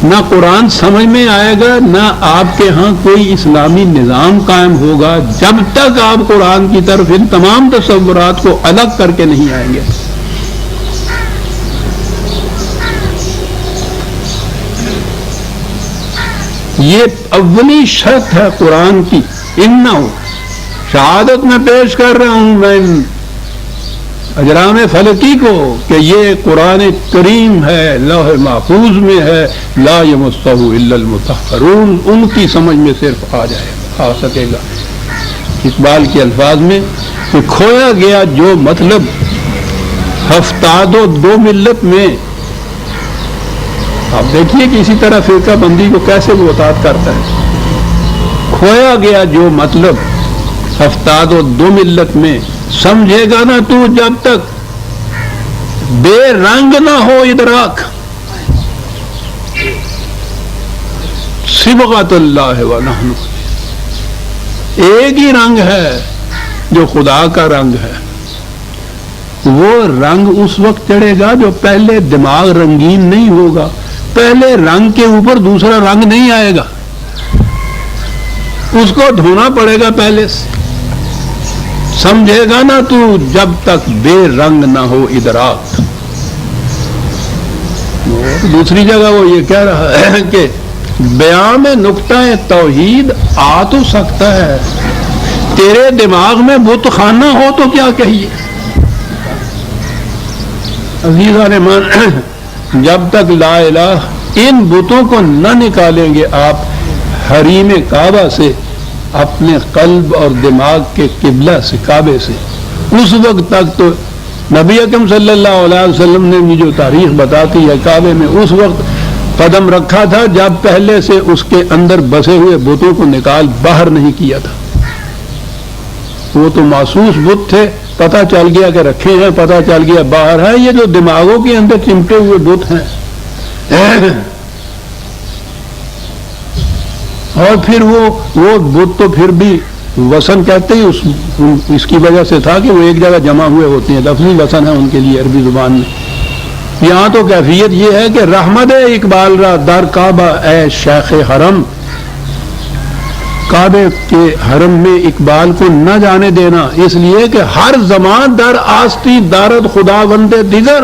نہ قرآن سمجھ میں آئے گا، نہ آپ کے ہاں کوئی اسلامی نظام قائم ہوگا جب تک آپ قرآن کی طرف ان تمام تصورات کو الگ کر کے نہیں آئیں گے. یہ اولی شرط ہے قرآن کی. انہو شہادت میں پیش کر رہا ہوں میں اجرام فلکی کو کہ یہ قرآن کریم ہے، لوح محفوظ میں ہے، لا یمسہ الا المطہرون. ان کی سمجھ میں صرف آ سکے گا. اقبال کے الفاظ میں کہ کھویا گیا جو مطلب ہفتاد و دو ملت میں. آپ دیکھیے کہ اسی طرح فرقہ بندی کو کیسے وہ اطاعت کرتا ہے. کھویا گیا جو مطلب ہفتاد و دو ملت میں، سمجھے گا نا تو جب تک بے رنگ نہ ہو ادراک. صبغۃ اللہ ونحن، ایک ہی رنگ ہے جو خدا کا رنگ ہے. وہ رنگ اس وقت چڑھے گا جو پہلے دماغ رنگین نہیں ہوگا. پہلے رنگ کے اوپر دوسرا رنگ نہیں آئے گا، اس کو دھونا پڑے گا پہلے سے. سمجھے گا نا تو جب تک بے رنگ نہ ہو ادراک. دوسری جگہ وہ یہ کہہ رہا ہے کہ بیان میں نقطہ توحید آ تو سکتا ہے، تیرے دماغ میں بت خانہ ہو تو کیا کہیے. عزیزان من، جب تک لا الہ ان بتوں کو نہ نکالیں گے آپ حریم کعبہ سے، اپنے قلب اور دماغ کے قبلہ سے، کعبے سے، اس وقت تک تو نبی اکرم صلی اللہ علیہ وسلم نے جو تاریخ بتاتی ہے کعبے میں اس وقت قدم رکھا تھا جب پہلے سے اس کے اندر بسے ہوئے بتوں کو نکال باہر نہیں کیا تھا. وہ تو محسوس بت تھے، پتہ چل گیا کہ رکھے ہیں، پتہ چل گیا باہر ہے. یہ جو دماغوں کے اندر چمٹے ہوئے بت ہیں، اور پھر وہ بت تو پھر بھی وسن کہتے ہی اس کی وجہ سے تھا کہ وہ ایک جگہ جمع ہوئے ہوتے ہیں. لفظی وسن ہے ان کے لیے عربی زبان میں. یہاں تو کیفیت یہ ہے کہ رحمت اقبال را در کعبہ اے شیخ حرم، کعبے کے حرم میں اقبال کو نہ جانے دینا، اس لیے کہ ہر زمان در آستی دارد خدا بندے دیگر.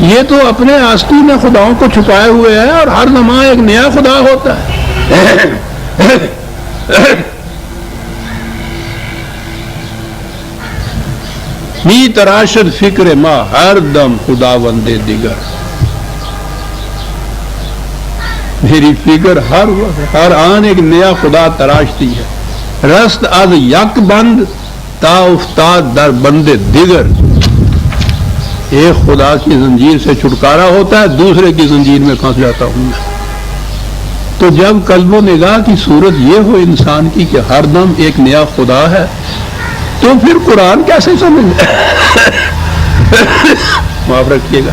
یہ تو اپنے آستی میں خداؤں کو چھپائے ہوئے ہے اور ہر زمان ایک نیا خدا ہوتا ہے. می تراشد فکر ما ہر دم خدا بندے دیگر. میری فکر ہر وقت ہر آن ایک نیا خدا تراشتی ہے. رست از یک بند تا افتاد در بندے دیگر. ایک خدا کی زنجیر سے چھٹکارا ہوتا ہے، دوسرے کی زنجیر میں پھنس جاتا ہوں میں. تو جب قلب و نگاہ کی صورت یہ ہو انسان کی کہ ہر دم ایک نیا خدا ہے، تو پھر قرآن کیسے سمجھ معاف رکھیے گا.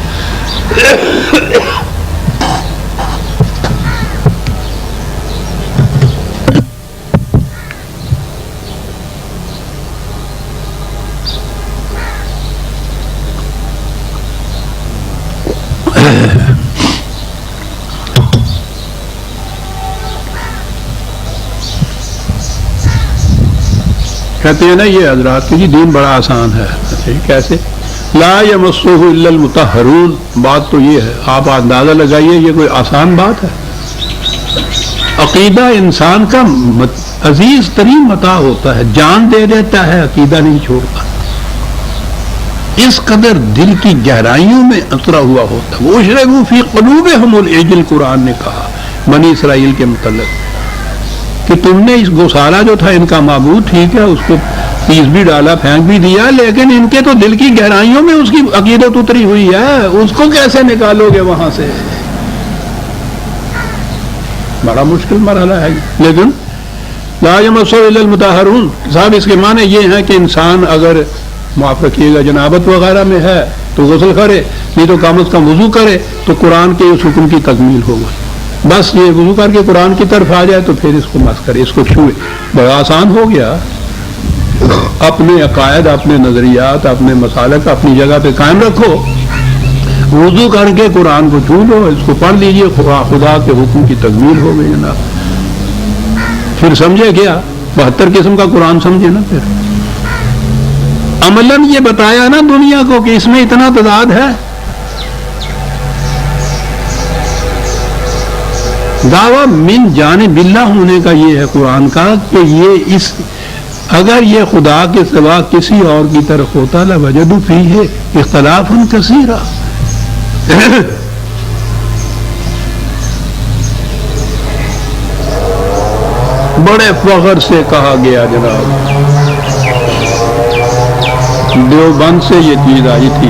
کہتے ہیں نا یہ حضرات کہ جی دین بڑا آسان ہے. کیسے؟ لا یمسہ الا المطہرون. بات تو یہ ہے، آپ اندازہ لگائیے یہ کوئی آسان بات ہے. عقیدہ انسان کا عزیز ترین متاع ہوتا ہے، جان دے دیتا ہے، عقیدہ نہیں چھوڑتا، اس قدر دل کی گہرائیوں میں اترا ہوا ہوتا ہے۔ وہ اشربوا فی قلوبہم العجل، قرآن نے کہا بنی اسرائیل کے متعلق کہ تم نے اس گوسالہ جو تھا ان کا معبود، ٹھیک ہے اس کو پیس بھی ڈالا، پھینک بھی دیا، لیکن ان کے تو دل کی گہرائیوں میں اس کی عقیدت اتری ہوئی ہے، اس کو کیسے نکالو گے وہاں سے؟ بڑا مشکل مرحلہ ہے، لیکن لا یمسہ الا المطہرون صاحب اس کے معنی یہ ہیں کہ انسان اگر معاف رکھیے گا جنابت وغیرہ میں ہے تو غسل کرے، نہیں تو کم از کم وضو کرے، تو قرآن کے اس حکم کی تکمیل ہوگا۔ بس یہ وضو کر کے قرآن کی طرف آ جائے تو پھر اس کو مس کرے، اس کو چھوئے، بڑا آسان ہو گیا۔ اپنے عقائد، اپنے نظریات، اپنے مسالک اپنی جگہ پہ قائم رکھو، وضو کر کے قرآن کو چھو لو، اس کو پڑھ لیجئے، خدا کے حکم کی تکمیل ہو گئی جناب۔ پھر سمجھے کیا 72 قسم کا قرآن سمجھے نا، پھر عملاً یہ بتایا نا دنیا کو کہ اس میں اتنا تضاد ہے۔ دعویٰ من جانب اللہ ہونے کا یہ ہے قرآن کا کہ یہ اگر یہ خدا کے سوا کسی اور کی طرف ہوتا لوجدوا فیہ اختلافا کثیرا، بڑے فخر سے کہا گیا جناب، دیوبند سے یہ چیز آئی تھی،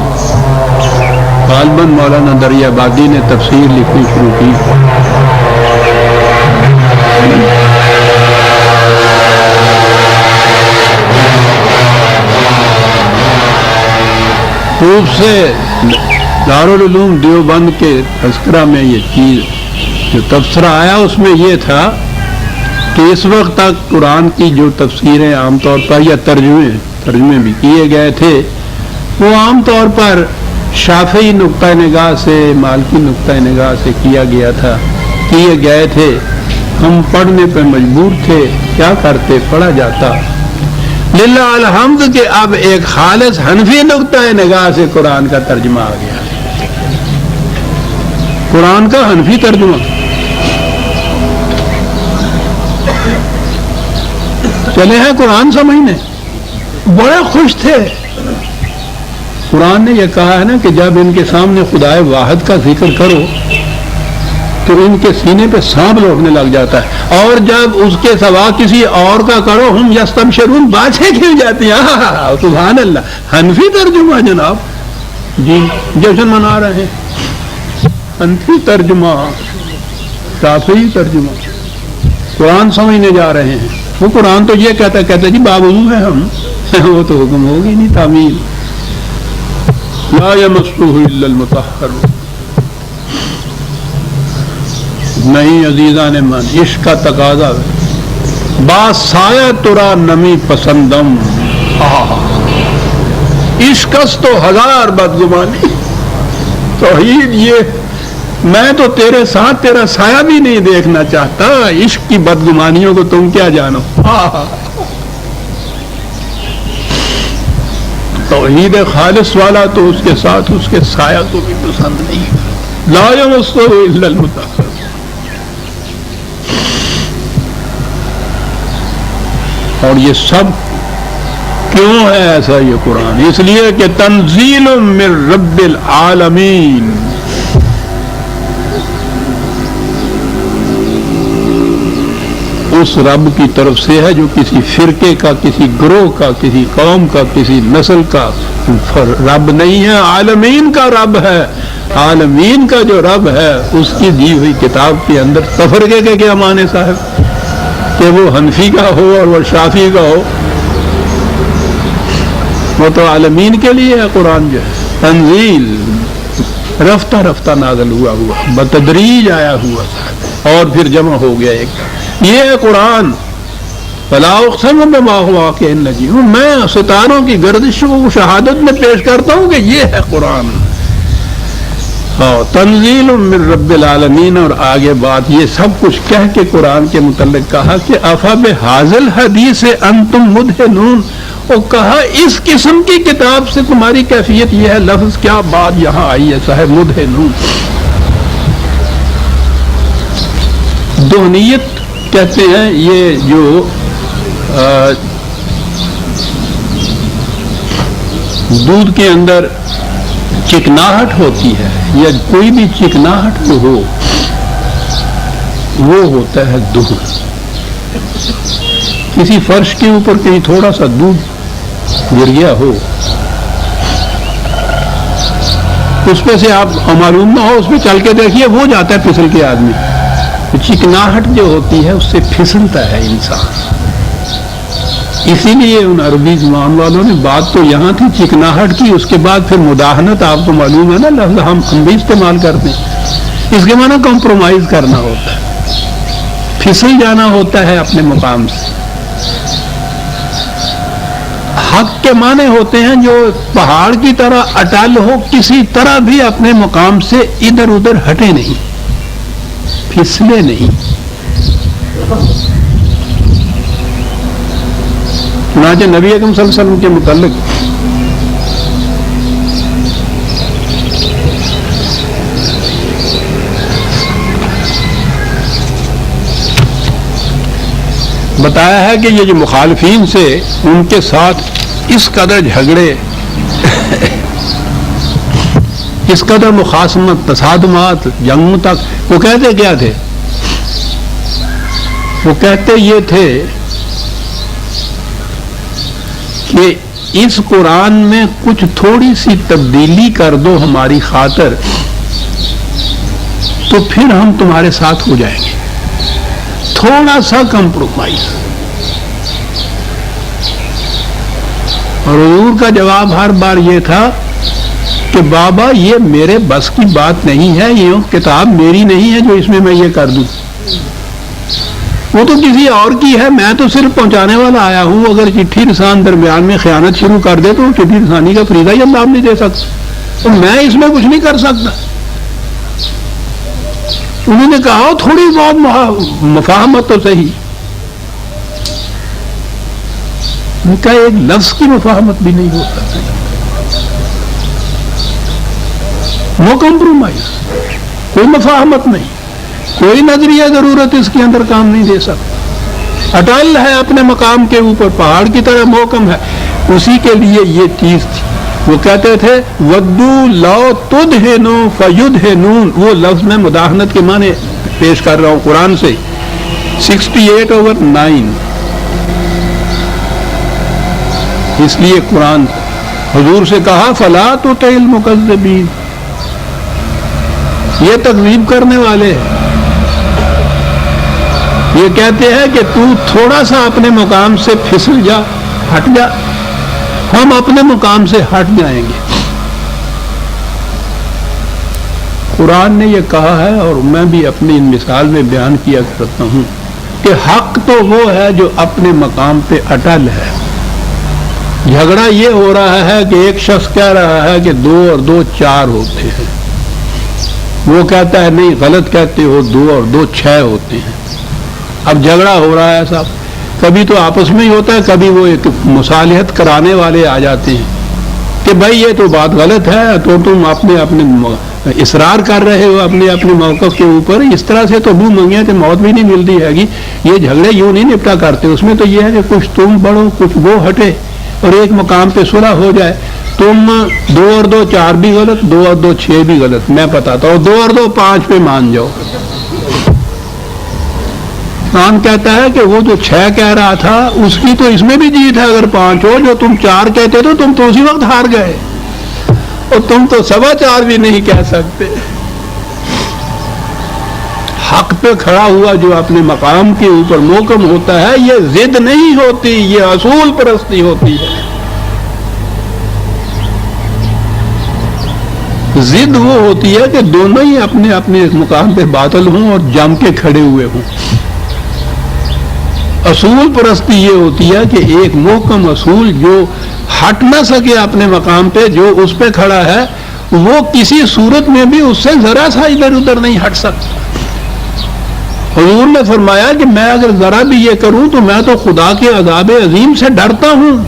غالباً مولانا دریا آبادی نے تفسیر لکھنی شروع کی، خوب سے دارالعلوم دیوبند کے تذکرہ میں یہ چیز جو تبصرہ آیا اس میں یہ تھا کہ اس وقت تک قرآن کی جو تفسیریں عام طور پر یا ترجمے بھی کیے گئے تھے وہ عام طور پر شافعی نقطہ نگاہ سے، مالکی نقطہ نگاہ سے کیے گئے تھے۔ ہم پڑھنے پہ مجبور تھے، کیا کرتے، پڑھا جاتا۔ للہ الحمد کہ اب ایک خالص حنفی نقطہ نگاہ سے قرآن کا ترجمہ آ گیا ہے، قرآن کا حنفی ترجمہ۔ چلے ہیں قرآن سمجھنے، بڑے خوش تھے۔ قرآن نے یہ کہا ہے نا کہ جب ان کے سامنے خدائے واحد کا ذکر کرو تو ان کے سینے پہ سانپ لوٹنے لگ جاتا ہے، اور جب اس کے سوا کسی اور کا کرو ہم یستبشرون، باتیں کھل جاتی ہیں۔ سبحان اللہ، حنفی ترجمہ جناب، جی جشن منا رہے ہیں، حنفی ترجمہ، شافعی ترجمہ، قرآن سمجھنے جا رہے ہیں۔ وہ قرآن تو یہ کہتا جی باوضو ہے ہم، وہ تو حکم ہوگی نہیں، تعمیل لا یمسہ الا المطہرون۔ نہیں عزیزان من، عشق کا تقاضا با سایہ ترا نمی پسندم، عشقس تو ہزار بدگمانی، توحید یہ میں تو تیرے ساتھ تیرا سایہ بھی نہیں دیکھنا چاہتا، عشق کی بدگمانیوں کو تم کیا جانو۔ توحید خالص والا تو اس کے ساتھ اس کے سایہ کو بھی پسند نہیں، لا یمسہ الا المطہرون۔ اور یہ سب کیوں ہے ایسا یہ قرآن؟ اس لیے کہ تنزیل من رب العالمین، اس رب کی طرف سے ہے جو کسی فرقے کا، کسی گروہ کا، کسی قوم کا، کسی نسل کا رب نہیں ہے، عالمین کا رب ہے۔ عالمین کا جو رب ہے اس کی دی ہوئی کتاب کے اندر تفرقے کے کیا معنی صاحب، کہ وہ حنفی کا ہو اور وہ شافعی کا ہو، وہ تو عالمین کے لیے ہے۔ قرآن جو ہے تنزیل رفتہ رفتہ نازل ہوا بتدریج آیا ہوا اور پھر جمع ہو گیا ایک، یہ ہے قرآن۔ فلا اقسم بمواقع النجوم، میں ستاروں کی گردشوں کو شہادت میں پیش کرتا ہوں کہ یہ ہے قرآن۔ تنزیل من رب العالمین، اور آگے بات یہ سب کچھ کہہ کے قرآن کے متعلق کہا کہ افا بہذل حدیث انتم مدہنون، اور کہا اس قسم کی کتاب سے تمہاری کیفیت یہ ہے۔ لفظ کیا بات یہاں آئی ہے صاحب، مدہنون، دہنیت کہتے ہیں یہ جو دودھ کے اندر چکناہٹ ہوتی ہے یا کوئی بھی چکناہٹ جو ہو وہ ہوتا ہے دہن. کسی فرش کے اوپر کہیں تھوڑا سا دودھ گر گیا ہو، اس پہ سے آپ معلوم نہ ہو، اس پہ چل کے دیکھیے وہ جاتا ہے پھسل کے آدمی. چکناہٹ جو ہوتی ہے اس سے پھسلتا ہے انسان. اسی لیے ان عربی زبان والوں نے بات تو یہاں تھی چکناہٹ کی، اس کے بعد پھر مداہنت آپ کو معلوم ہے نا لفظ ہم بھی استعمال کرتے ہیں. اس کے معنی کمپرومائز کرنا ہوتا ہے، پھسل جانا ہوتا ہے اپنے مقام سے. حق کے معنی ہوتے ہیں جو پہاڑ کی طرح اٹل ہو، کسی طرح بھی اپنے مقام سے ادھر ادھر ہٹے نہیں، پھسلے نہیں. چنانچہ نبی اکرم صلی اللہ علیہ وسلم کے متعلق بتایا ہے کہ یہ جو مخالفین سے ان کے ساتھ اس قدر جھگڑے اس قدر مخاصمت، تصادمات، جنگوں تک، وہ کہتے کیا تھے؟ وہ کہتے یہ تھے کہ اس قرآن میں کچھ تھوڑی سی تبدیلی کر دو ہماری خاطر تو پھر ہم تمہارے ساتھ ہو جائیں گے. تھوڑا سا کمپرومائز. اور حضور کا جواب ہر بار یہ تھا کہ بابا یہ میرے بس کی بات نہیں ہے، یہ کتاب میری نہیں ہے جو اس میں یہ کر دوں. وہ تو کسی اور کی ہے، میں تو صرف پہنچانے والا آیا ہوں. اگر چٹھی رسان درمیان میں خیانت شروع کر دے تو چٹھی رسانی کا فریضہ ہی اللہ نہیں دے سکتا، تو میں اس میں کچھ نہیں کر سکتا. انہوں نے کہا تھوڑی بہت مفاہمت تو صحیح. ان کا ایک لفظ کی مفاہمت بھی نہیں ہوتا. نو کمپرومائز، کوئی مفاہمت نہیں، کوئی نظریہ ضرورت اس کے اندر کام نہیں دے سکتا. اٹل ہے اپنے مقام کے اوپر، پہاڑ کی طرح محکم ہے. اسی کے لیے یہ چیز تھی. وہ کہتے تھے ودو لو تدہنو فیدہنون. وہ لفظ میں مداحنت کے معنی پیش کر رہا ہوں قرآن سے 68/9. اس لیے قرآن حضور سے کہا فلا تطع المکذبین، یہ تکذیب کرنے والے ہیں. یہ کہتے ہیں کہ تو تھوڑا سا اپنے مقام سے پھسل جا، ہٹ جا، ہم اپنے مقام سے ہٹ جائیں گے. قرآن نے یہ کہا ہے اور میں بھی اپنی مثال میں بیان کیا کرتا ہوں کہ حق تو وہ ہے جو اپنے مقام پہ اٹل ہے. جھگڑا یہ ہو رہا ہے کہ ایک شخص کہہ رہا ہے کہ 2 اور 2 4 ہوتے ہیں، وہ کہتا ہے نہیں غلط کہتے ہو، 2 اور 2 6 ہوتے ہیں. اب جھگڑا ہو رہا ہے صاحب. کبھی تو آپس میں ہی ہوتا ہے، کبھی وہ ایک مصالحت کرانے والے آ جاتے ہیں کہ بھائی یہ تو بات غلط ہے، تو تم اپنے اصرار کر رہے ہو اپنے موقف کے اوپر. اس طرح سے تو منہ منگیا کہ موت بھی نہیں ملتی ہے گی. یہ جھگڑے یوں نہیں نپٹا کرتے. اس میں تو یہ ہے کہ کچھ تم بڑھو کچھ وہ ہٹے اور ایک مقام پہ صلح ہو جائے. تم 2 اور 2 4 بھی غلط، 2 اور 2 6 بھی غلط، میں بتاتا ہوں 2 اور 2 5 پہ مان جاؤ. قرآن کہتا ہے کہ وہ جو 6 کہہ رہا تھا اس کی تو اس میں بھی جیت ہے. اگر 5 ہو، جو تم 4 کہتے تو تم تو اسی وقت ہار گئے، اور تم تو 4.25 بھی نہیں کہہ سکتے. حق پہ کھڑا ہوا جو اپنے مقام کے اوپر محکم ہوتا ہے، یہ ضد نہیں ہوتی، یہ اصول پرستی ہوتی ہے. ضد وہ ہوتی ہے کہ دونوں ہی اپنے اپنے مقام پہ باطل ہوں اور جم کے کھڑے ہوئے ہوں. اصول پرستی یہ ہوتی ہے کہ ایک محکم اصول جو ہٹ نہ سکے اپنے مقام پہ، جو اس پہ کھڑا ہے، وہ کسی صورت میں بھی اس سے ذرا سا ادھر ادھر نہیں ہٹ سکتا. حضور نے فرمایا کہ میں اگر ذرا بھی یہ کروں تو میں تو خدا کے عذاب عظیم سے ڈرتا ہوں.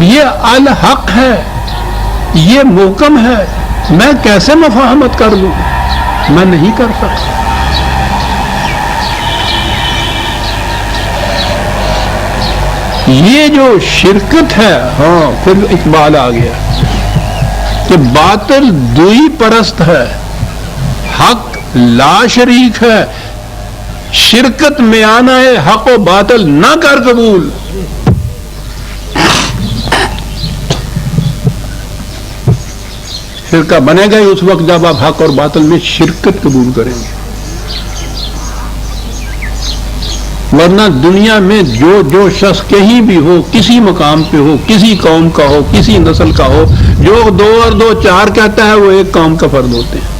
یہ الحق ہے، یہ محکم ہے، میں کیسے مفاہمت کر لوں؟ میں نہیں کر سکتا. یہ جو شرکت ہے، ہاں پھر اقبال آ گیا کہ باطل دوئی پرست ہے، حق لا شریک ہے، شرکت میں آنا ہے حق و باطل نہ کر قبول. فرقہ بنے گا ہی اس وقت جب آپ حق اور باطل میں شرکت قبول کریں گے، ورنہ دنیا میں جو شخص کہیں بھی ہو، کسی مقام پہ ہو، کسی قوم کا ہو، کسی نسل کا ہو، جو 2 اور 2 4 کہتا ہے وہ ایک قوم کا فرد ہوتے ہیں.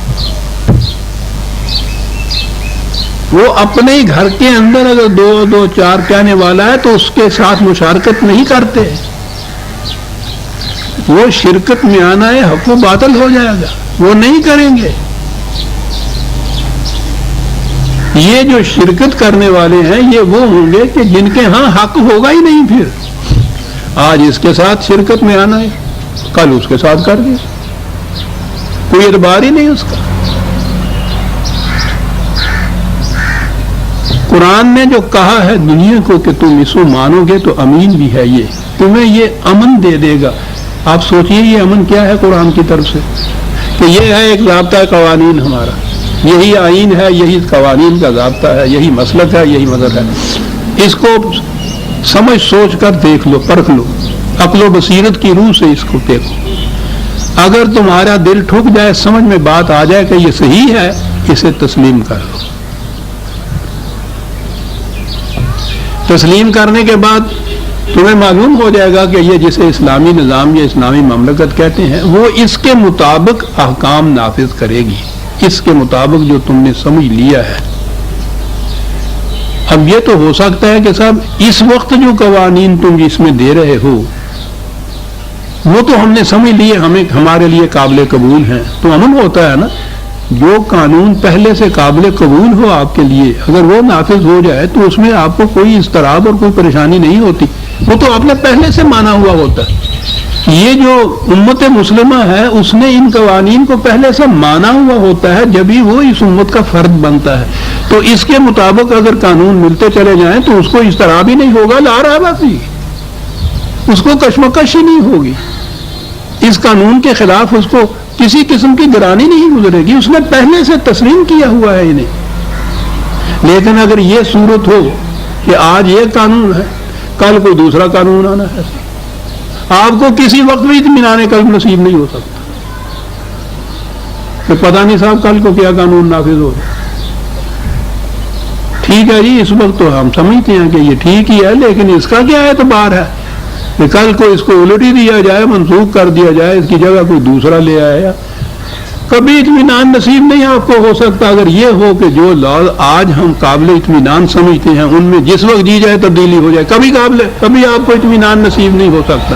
وہ اپنے ہی گھر کے اندر اگر 2 اور 2 4 کہنے والا ہے تو اس کے ساتھ مشارکت نہیں کرتے. وہ شرکت میں آنا ہے حق و باطل ہو جائے گا، وہ نہیں کریں گے. یہ جو شرکت کرنے والے ہیں یہ وہ ہوں گے کہ جن کے ہاں حق ہوگا ہی نہیں. پھر آج اس کے ساتھ شرکت میں آنا ہے، کل اس کے ساتھ کر دیا، کوئی اعتبار ہی نہیں اس کا. قرآن نے جو کہا ہے دنیا کو کہ تم اسو مانو گے تو امین بھی ہے، یہ تمہیں یہ امن دے دے گا. آپ سوچئے یہ امن کیا ہے قرآن کی طرف سے، کہ یہ ہے ایک ضابطہ قوانین ہمارا، یہی آئین ہے، یہی قوانین کا ضابطہ ہے، یہی مسلک ہے، یہی مذہب ہے. اس کو سمجھ سوچ کر دیکھ لو، پرکھ لو، عقل و بصیرت کی روح سے اس کو دیکھو. اگر تمہارا دل ٹھک جائے، سمجھ میں بات آ جائے کہ یہ صحیح ہے، اسے تسلیم کر لو. تسلیم کرنے کے بعد تمہیں معلوم ہو جائے گا کہ یہ جسے اسلامی نظام یا اسلامی مملکت کہتے ہیں وہ اس کے مطابق احکام نافذ کرے گی، اس کے مطابق جو تم نے سمجھ لیا ہے. اب یہ تو ہو سکتا ہے کہ صاحب اس وقت جو قوانین تم اس میں دے رہے ہو وہ تو ہم نے سمجھ لیے، ہمارے لیے قابل قبول ہیں، تو امن ہوتا ہے نا. جو قانون پہلے سے قابل قبول ہو آپ کے لیے، اگر وہ نافذ ہو جائے تو اس میں آپ کو کوئی اضطراب اور کوئی پریشانی نہیں ہوتی، وہ تو آپ نے پہلے سے مانا ہوا ہوتا ہے. یہ جو امت مسلمہ ہے اس نے ان قوانین کو پہلے سے مانا ہوا ہوتا ہے، جبھی وہ اس امت کا فرد بنتا ہے. تو اس کے مطابق اگر قانون ملتے چلے جائیں تو اس کو اضطراب ہی نہیں ہوگا، لا رہا باقی اس کو کشمکش ہی نہیں ہوگی. اس قانون کے خلاف اس کو کسی قسم کی گرانی نہیں گزرے گی، اس نے پہلے سے تسلیم کیا ہوا ہے انہیں. لیکن اگر یہ صورت ہو کہ آج یہ قانون ہے، کل کوئی دوسرا قانون آنا ہے، آپ کو کسی وقت بھی اطمینان قلب نصیب نہیں ہو سکتا کہ پتہ نہیں صاحب کل کو کیا قانون نافذ ہو. ٹھیک ہے جی، اس وقت تو ہم سمجھتے ہیں کہ یہ ٹھیک ہی ہے، لیکن اس کا کیا اعتبار ہے کہ کل کو اس کو الٹ ہی دیا جائے، منسوخ کر دیا جائے، اس کی جگہ کوئی دوسرا لے آیا. کبھی اطمینان نصیب نہیں آپ کو ہو سکتا. اگر یہ ہو کہ جو لاز آج ہم قابل اطمینان سمجھتے ہیں ان میں جس وقت دی جائے تبدیلی ہو جائے، کبھی آپ کو اطمینان نصیب نہیں ہو سکتا.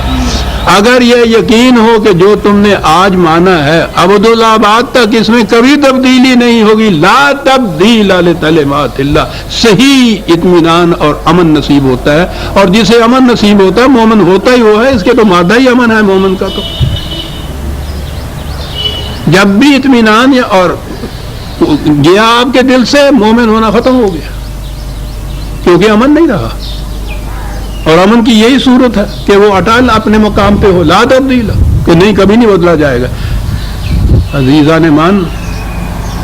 اگر یہ یقین ہو کہ جو تم نے آج مانا ہے ابدالآباد تک اس میں کبھی تبدیلی نہیں ہوگی، لا تبدیل لکلمات اللہ، صحیح اطمینان اور امن نصیب ہوتا ہے. اور جسے امن نصیب ہوتا ہے مومن ہوتا ہی وہ ہے، اس کے تو مادہ ہی امن ہے مومن کا. تو جب بھی اطمینان اور گیا آپ کے دل سے، مومن ہونا ختم ہو گیا، کیونکہ امن نہیں رہا. اور امن کی یہی صورت ہے کہ وہ اٹل اپنے مقام پہ ہو، لا تبدیل، کہ نہیں کبھی نہیں بدلا جائے گا. عزیزان مان،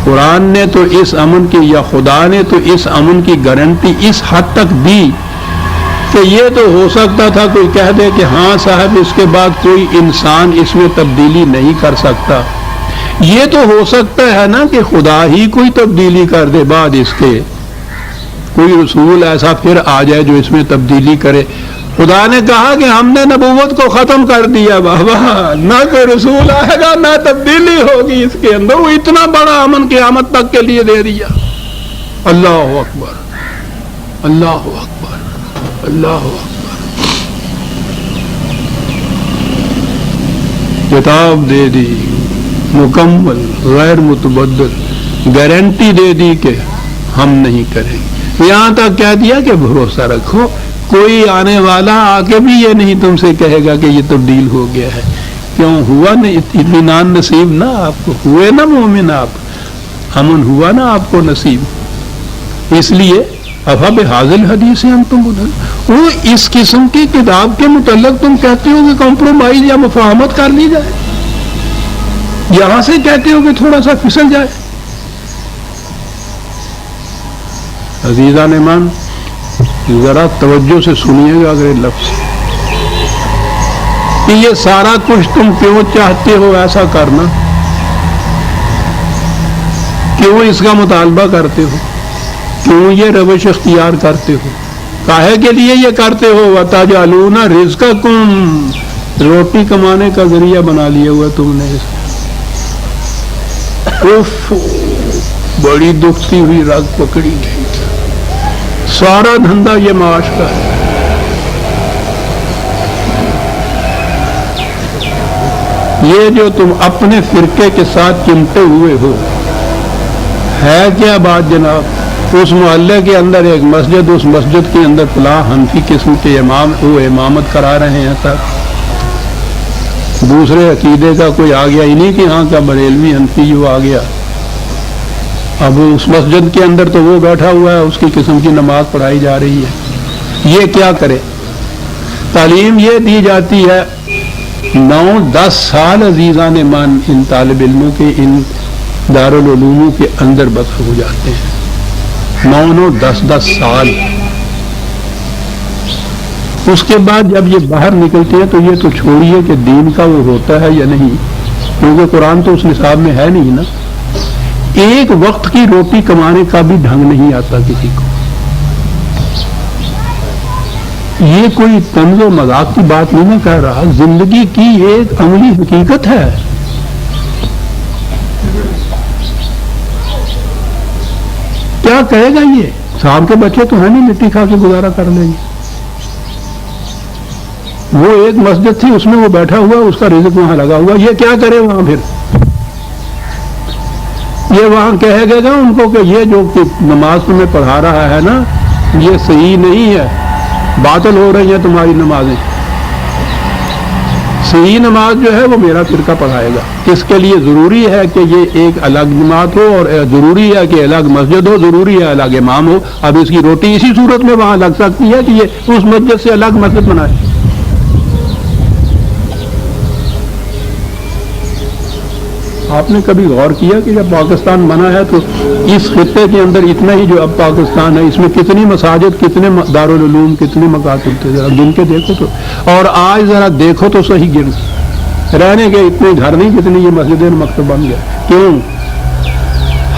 قرآن نے تو اس امن کی، یا خدا نے تو اس امن کی گارنٹی اس حد تک دی کہ یہ تو ہو سکتا تھا کوئی کہہ دے کہ ہاں صاحب اس کے بعد کوئی انسان اس میں تبدیلی نہیں کر سکتا. یہ تو ہو سکتا ہے نا کہ خدا ہی کوئی تبدیلی کر دے، بعد اس کے کوئی رسول ایسا پھر آ جائے جو اس میں تبدیلی کرے. خدا نے کہا کہ ہم نے نبوت کو ختم کر دیا، بابا نہ کوئی رسول آئے گا نہ تبدیلی ہوگی اس کے اندر. وہ اتنا بڑا امن قیامت تک کے لیے دے دیا. اللہ اکبر، اللہ اکبر، اللہ اکبر. کتاب دے دی مکمل غیر متبدل، گارنٹی دے دی کہ ہم نہیں کریں گے. یہاں تک کہہ دیا کہ بھروسہ رکھو، کوئی آنے والا آ کے بھی یہ نہیں تم سے کہے گا کہ یہ تبدیل ہو گیا ہے. کیوں ہوا نہیں اطمینان نصیب؟ نہ آپ کو ہوئے نا مومن. امن ہوا نا آپ کو نصیب. اس لیے افا بحاظل حدیث ہم تم وہ اس قسم کی کتاب کے متعلق تم کہتے ہو کہ کمپرومائز یا مفاہمت کر لی جائے, یہاں سے کہتے ہو کہ تھوڑا سا پھسل جائے. عزیزان ایمان ذرا توجہ سے سنیے گا اگر لفظ کہ یہ سارا کچھ تم کیوں چاہتے ہو ایسا کرنا, کیوں اس کا مطالبہ کرتے ہو, کیوں یہ روش اختیار کرتے ہو, کاہے کے لیے یہ کرتے ہو. وَتَجْعَلُونَ رِزْقَكُمْ روٹی کمانے کا ذریعہ بنا لیا ہوا تم نے. اف بڑی دکھتی ہوئی رگ پکڑی گئی. سارا دھندا یہ معاش کا ہے. یہ جو تم اپنے فرقے کے ساتھ چمٹے ہوئے ہو ہے کیا بات جناب. اس محلے کے اندر ایک مسجد, اس مسجد کے اندر فلاں حنفی قسم کے امام وہ امامت کرا رہے ہیں تک دوسرے عقیدے کا کوئی آ گیا, انہیں کے ہاں کا بریلوی حنفی جو آ گیا, اب اس مسجد کے اندر تو وہ بیٹھا ہوا ہے, اس کی قسم کی نماز پڑھائی جا رہی ہے. یہ کیا کرے. تعلیم یہ دی جاتی ہے 9-10 سال عزیزان ایمان ان طالب علموں کے ان دارالعلوموں کے اندر بسر ہو جاتے ہیں. 9-10 سال. اس کے بعد جب یہ باہر نکلتے ہیں تو یہ تو چھوڑیے کہ دین کا وہ ہوتا ہے یا نہیں, کیونکہ قرآن تو اس نصاب میں ہے نہیں نا. ایک وقت کی روٹی کمانے کا بھی ڈھنگ نہیں آتا کسی کو. یہ کوئی طنز و مذاق کی بات نہیں میں کہہ رہا, زندگی کی ایک عملی حقیقت ہے. کیا کہے گا یہ صاحب کے بچے تو ہیں نہیں, مٹی کھا کے گزارا کر لیں گے. وہ ایک مسجد تھی اس میں وہ بیٹھا ہوا, اس کا رزق وہاں لگا ہوا, یہ کیا کرے وہاں. پھر یہ وہاں کہے گا ان کو کہ یہ جو نماز تمہیں پڑھا رہا ہے نا یہ صحیح نہیں ہے, باطل ہو رہی ہیں تمہاری نمازیں. صحیح نماز جو ہے وہ میرا فرقہ پڑھائے گا. اس کے لیے ضروری ہے کہ یہ ایک الگ جماعت ہو, اور ضروری ہے کہ الگ مسجد ہو, ضروری ہے الگ امام ہو. اب اس کی روٹی اسی صورت میں وہاں لگ سکتی ہے کہ یہ اس مسجد سے الگ مسجد بنائے. آپ نے کبھی غور کیا کہ جب پاکستان بنا ہے تو اس خطے کے اندر اتنا ہی جو اب پاکستان ہے اس میں کتنی مساجد, کتنے دارالعلوم, کتنے مکاتب تھے, ذرا گن کے دیکھو تو. اور آج ذرا دیکھو تو صحیح گن رہنے کے اتنے گھر نہیں جتنے یہ مسجدیں مکتب بن گئے. کیوں؟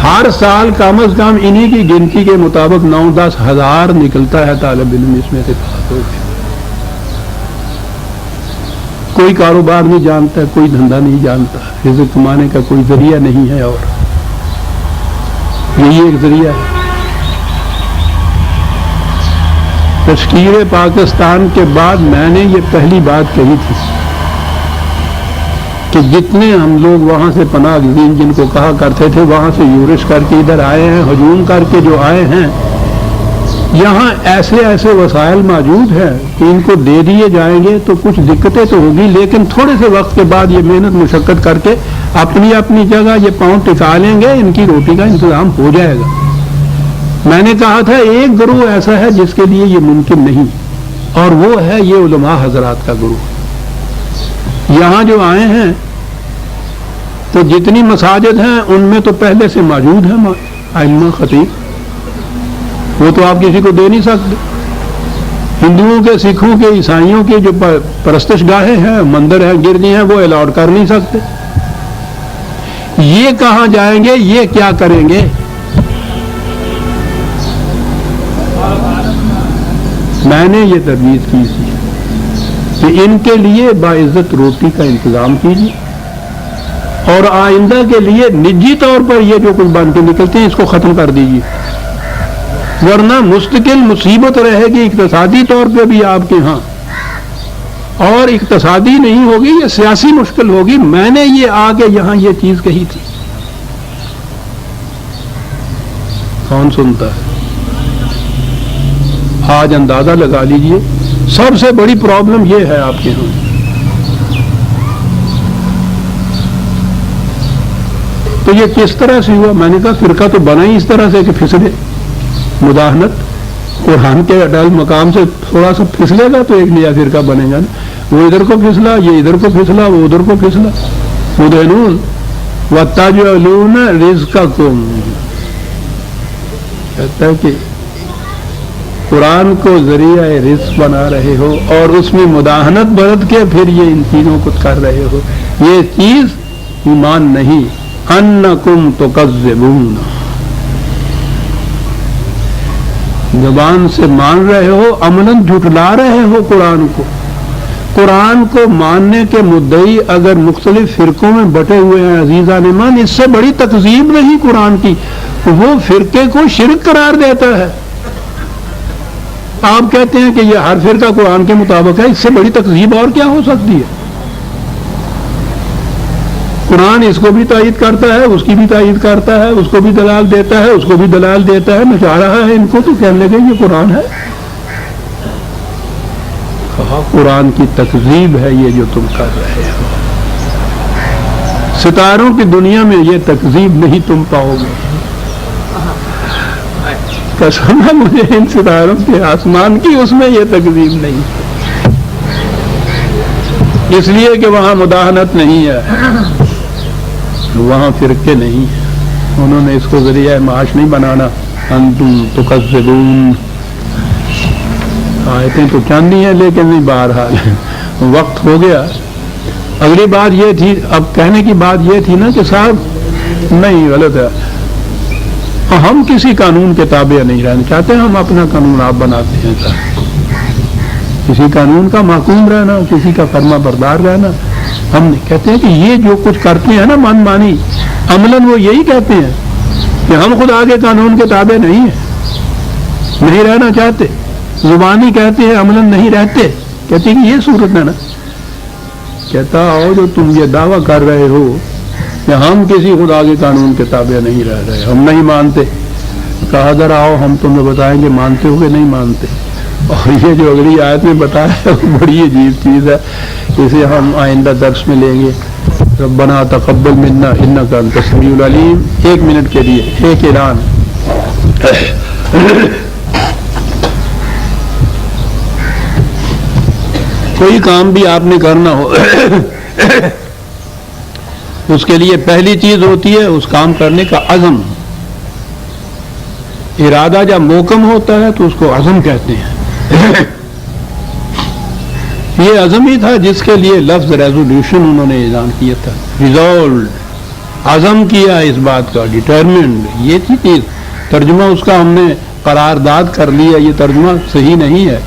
ہر سال کم از کم انہی کی گنتی کے مطابق 9-10 ہزار نکلتا ہے طالب علم اس میں سے پاس ہو گئے. کوئی کاروبار نہیں جانتا, کوئی دھندا نہیں جانتا, رزق کمانے کا کوئی ذریعہ نہیں ہے, اور یہی ایک ذریعہ ہے. تشکیل پاکستان کے بعد میں نے یہ پہلی بات کہی تھی کہ جتنے ہم لوگ وہاں سے پناہ گزین جن کو کہا کرتے تھے وہاں سے یورش کر کے ادھر آئے ہیں, ہجوم کر کے جو آئے ہیں, یہاں ایسے ایسے وسائل موجود ہیں کہ ان کو دے دیے جائیں گے تو کچھ دقتیں تو ہوگی, لیکن تھوڑے سے وقت کے بعد یہ محنت مشقت کر کے اپنی اپنی جگہ یہ پاؤں ٹکا لیں گے, ان کی روٹی کا انتظام ہو جائے گا. میں نے کہا تھا ایک گروہ ایسا ہے جس کے لیے یہ ممکن نہیں, اور وہ ہے یہ علماء حضرات کا گروہ. یہاں جو آئے ہیں تو جتنی مساجد ہیں ان میں تو پہلے سے موجود ہیں ائمہ خطیب, وہ تو آپ کسی کو دے نہیں سکتے. ہندوؤں کے, سکھوں کے, عیسائیوں کے جو پرستش گاہیں ہیں, مندر ہیں, گرجے ہیں, وہ الاٹ کر نہیں سکتے. یہ کہاں جائیں گے, یہ کیا کریں گے. میں نے یہ تجویز کی تھی کہ ان کے لیے باعزت روٹی کا انتظام کیجیے, اور آئندہ کے لیے نجی طور پر یہ جو کچھ بن کے نکلتے ہیں اس کو ختم کر دیجیے, ورنہ مستقل مصیبت رہے گی اقتصادی طور پہ بھی آپ کے ہاں, اور اقتصادی نہیں ہوگی, یہ سیاسی مشکل ہوگی. میں نے یہ آگے یہاں یہ چیز کہی تھی, کون سنتا ہے. آج اندازہ لگا لیجئے سب سے بڑی پرابلم یہ ہے آپ کے ہاں. تو یہ کس طرح سے ہوا؟ میں نے کہا فرقہ تو بنا ہی اس طرح سے کہ پھسلے، مداہنت قرآن کے اٹل مقام سے تھوڑا سا پھسلے گا تو ایک نیا فرقہ بنے گا نا۔ وہ ادھر کو پھسلا، یہ ادھر کو پھسلا، وہ ادھر کو پھسلا۔ مدہنون وَتَجْعَلُونَ رِزْقَكُمْ، کہتا ہے کہ قرآن کو ذریعہ رزق بنا رہے ہو اور اس میں مداہنت برت کے پھر یہ ان چیزوں کو کر رہے ہو، یہ چیز ایمان نہیں۔ اَنَّكُمْ تُكَذِّبُونَ، زبان سے مان رہے ہو، عملاً جھٹلا رہے ہو قرآن کو۔ قرآن کو ماننے کے مدعی اگر مختلف فرقوں میں بٹے ہوئے ہیں عزیزان ایمان، اس سے بڑی تکذیب نہیں قرآن کی، وہ فرقے کو شرک قرار دیتا ہے۔ آپ کہتے ہیں کہ یہ ہر فرقہ قرآن کے مطابق ہے، اس سے بڑی تکذیب اور کیا ہو سکتی ہے؟ قرآن اس کو بھی تائید کرتا ہے، اس کی بھی تائید کرتا ہے، اس کو بھی دلال دیتا ہے، اس کو بھی دلال دیتا ہے، نچا رہا ہے ان کو، تو کہنے لگے یہ قرآن ہے۔ کہا قرآن کی تکذیب ہے یہ جو تم کر رہے ہو، ستاروں کی دنیا میں یہ تکذیب نہیں تم پاؤ گے۔ قسم ہے مجھے ان ستاروں کے آسمان کی، اس میں یہ تکذیب نہیں، اس لیے کہ وہاں مداہنت نہیں ہے، وہاں فرقے نہیں ہیں، انہوں نے اس کو ذریعہ معاش نہیں بنانا۔ انتم تکذبون، آیتیں تو چاندی ہیں لیکن نہیں، بہرحال وقت ہو گیا۔ اگلی بات یہ تھی، اب کہنے کی بات یہ تھی نا کہ صاحب نہیں، غلط ہے، ہم کسی قانون کے تابع نہیں رہنا چاہتے، ہم اپنا قانون آپ بناتے ہیں صاحب، کسی قانون کا محکوم رہنا، کسی کا فرما بردار رہنا ہم نہیں کہتے ہیں کہ یہ جو کچھ کرتے ہیں نا من مانی، عملاً وہ یہی کہتے ہیں کہ ہم خدا کے قانون کے تابع نہیں ہیں، نہیں رہنا چاہتے، زبانی کہتے ہیں عملاً نہیں رہتے، کہتے ہیں کہ یہ صورت ہے نا۔ کہتا ہو جو تم یہ دعویٰ کر رہے ہو کہ ہم کسی خدا کے قانون کے تابع نہیں رہ رہے، ہم نہیں مانتے، کہا ذرا آؤ ہم تمہیں بتائیں گے مانتے ہو کہ نہیں مانتے۔ اور یہ جو اگلی آیت میں بتایا ہے وہ بڑی عجیب چیز ہے، اسے ہم آئندہ درس میں لیں گے۔ ربنا تقبل منا انک انت السمیع العلیم۔ 1 منٹ کے لیے ایک اعلان، کوئی کام بھی آپ نے کرنا ہو اس کے لیے پہلی چیز ہوتی ہے اس کام کرنے کا عزم۔ ارادہ جب محکم ہوتا ہے تو اس کو عزم کہتے ہیں۔ یہ عزم ہی تھا جس کے لیے لفظ ریزولوشن انہوں نے اعلان کیا تھا، ریزولوڈ، عزم کیا اس بات کا، ڈیٹرمنڈ، یہ تھی چیز۔ ترجمہ اس کا ہم نے قرارداد کر لیا، یہ ترجمہ صحیح نہیں ہے،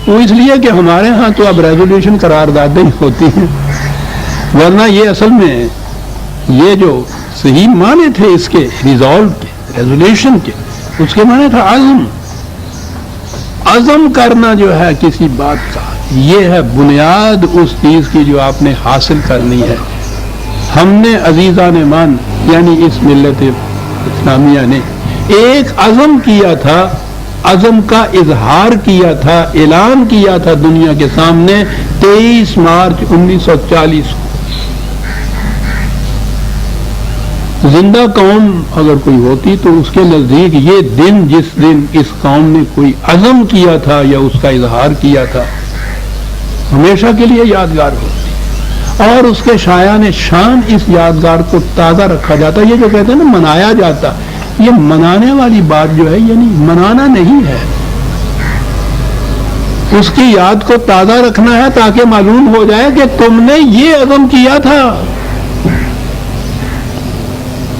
وہ اس لیے کہ ہمارے ہاں تو اب ریزولوشن قراردادیں ہوتی ہیں، ورنہ یہ اصل میں یہ جو صحیح معنی تھے اس کے ریزولو کے، ریزولوشن کے، اس کے معنی تھا عزم۔ عزم کرنا جو ہے کسی بات کا، یہ ہے بنیاد اس چیز کی جو آپ نے حاصل کرنی ہے۔ ہم نے عزیزان ایمان یعنی اس ملت اسلامیہ نے ایک عزم کیا تھا، عزم کا اظہار کیا تھا، اعلان کیا تھا دنیا کے سامنے 23 مارچ 1940 کو۔ زندہ قوم اگر کوئی ہوتی تو اس کے نزدیک یہ دن، جس دن اس قوم نے کوئی عزم کیا تھا یا اس کا اظہار کیا تھا، ہمیشہ کے لیے یادگار ہوتی، اور اس کے شایان شان اس یادگار کو تازہ رکھا جاتا۔ یہ جو کہتے ہیں نا منایا جاتا، یہ منانے والی بات جو ہے یعنی منانا نہیں ہے، اس کی یاد کو تازہ رکھنا ہے تاکہ معلوم ہو جائے کہ تم نے یہ عزم کیا تھا۔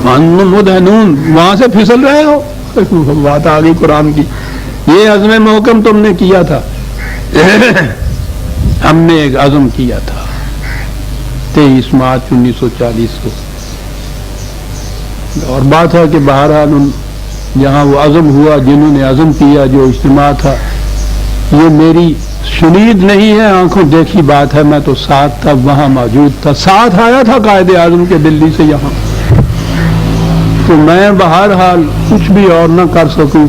مدہنون، وہاں سے پھسل رہے ہو، بات آ گئی قرآن کی، یہ عزم محکم تم نے کیا تھا، ہم نے ایک عزم کیا تھا 23 مارچ 1940 کو۔ اور بات ہے کہ بہرحال جہاں وہ عزم ہوا، جنہوں نے عزم کیا، جو اجتماع تھا، یہ میری شنید نہیں ہے، آنکھوں دیکھی بات ہے، میں تو ساتھ تھا، وہاں موجود تھا، ساتھ آیا تھا قائد اعظم کے دلی سے یہاں، تو میں بہرحال کچھ بھی اور نہ کر سکوں۔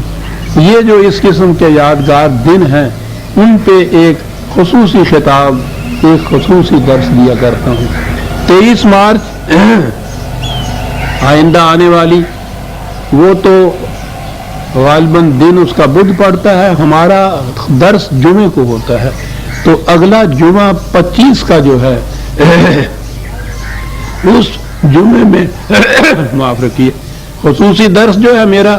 یہ جو اس قسم کے یادگار دن ہیں ان پہ ایک خصوصی خطاب، ایک خصوصی درس دیا کرتا ہوں۔ 23 مارچ آئندہ آنے والی وہ تو غالباً دن اس کا بدھ پڑتا ہے، ہمارا درس جمعے کو ہوتا ہے، تو اگلا جمعہ 25 کا جو ہے اس جمعے میں معاف رکھیے خصوصی درس جو ہے میرا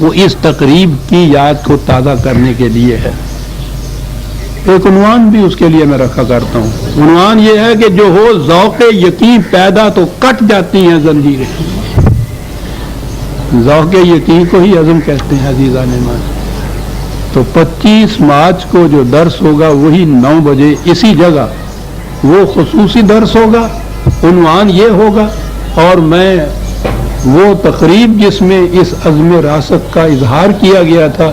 وہ اس تقریب کی یاد کو تازہ کرنے کے لیے ہے۔ ایک عنوان بھی اس کے لیے میں رکھا کرتا ہوں، عنوان یہ ہے کہ جو ہو ذوق یقین پیدا تو کٹ جاتی ہیں زنجیریں۔ ذوق یقین کو ہی عزم کہتے ہیں عزیزان ایمان۔ تو 25 مارچ کو جو درس ہوگا وہی 9 بجے اسی جگہ وہ خصوصی درس ہوگا، عنوان یہ ہوگا، اور میں وہ تقریب جس میں اس عزم راست کا اظہار کیا گیا تھا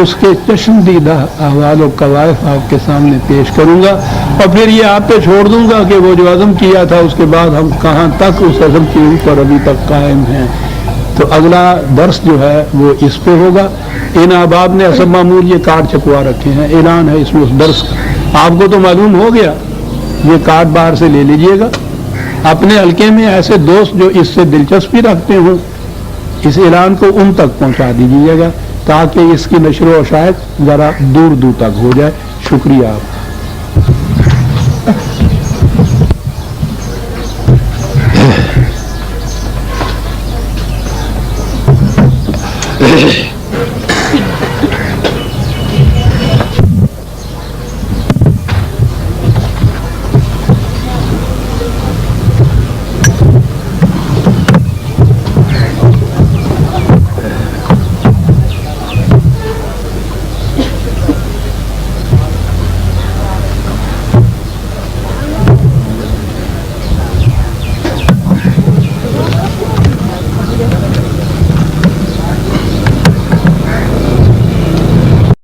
اس کے چشمدیدہ احوال و قوائف آپ کے سامنے پیش کروں گا، اور پھر یہ آپ پہ چھوڑ دوں گا کہ وہ جو عزم کیا تھا اس کے بعد ہم کہاں تک اس عزم کے اوپر ابھی تک قائم ہیں۔ تو اگلا درس جو ہے وہ اس پہ ہوگا۔ ان احباب نے اسب معمول یہ کارڈ چھپوا رکھے ہیں، اعلان ہے اس میں اس درس کا، آپ کو تو معلوم ہو گیا، یہ کارڈ باہر سے لے لیجئے گا، اپنے حلقے میں ایسے دوست جو اس سے دلچسپی رکھتے ہوں اس اعلان کو ان تک پہنچا دیجیے گا تاکہ اس کی نشر و اشاعت ذرا دور دور تک ہو جائے۔ شکریہ آپ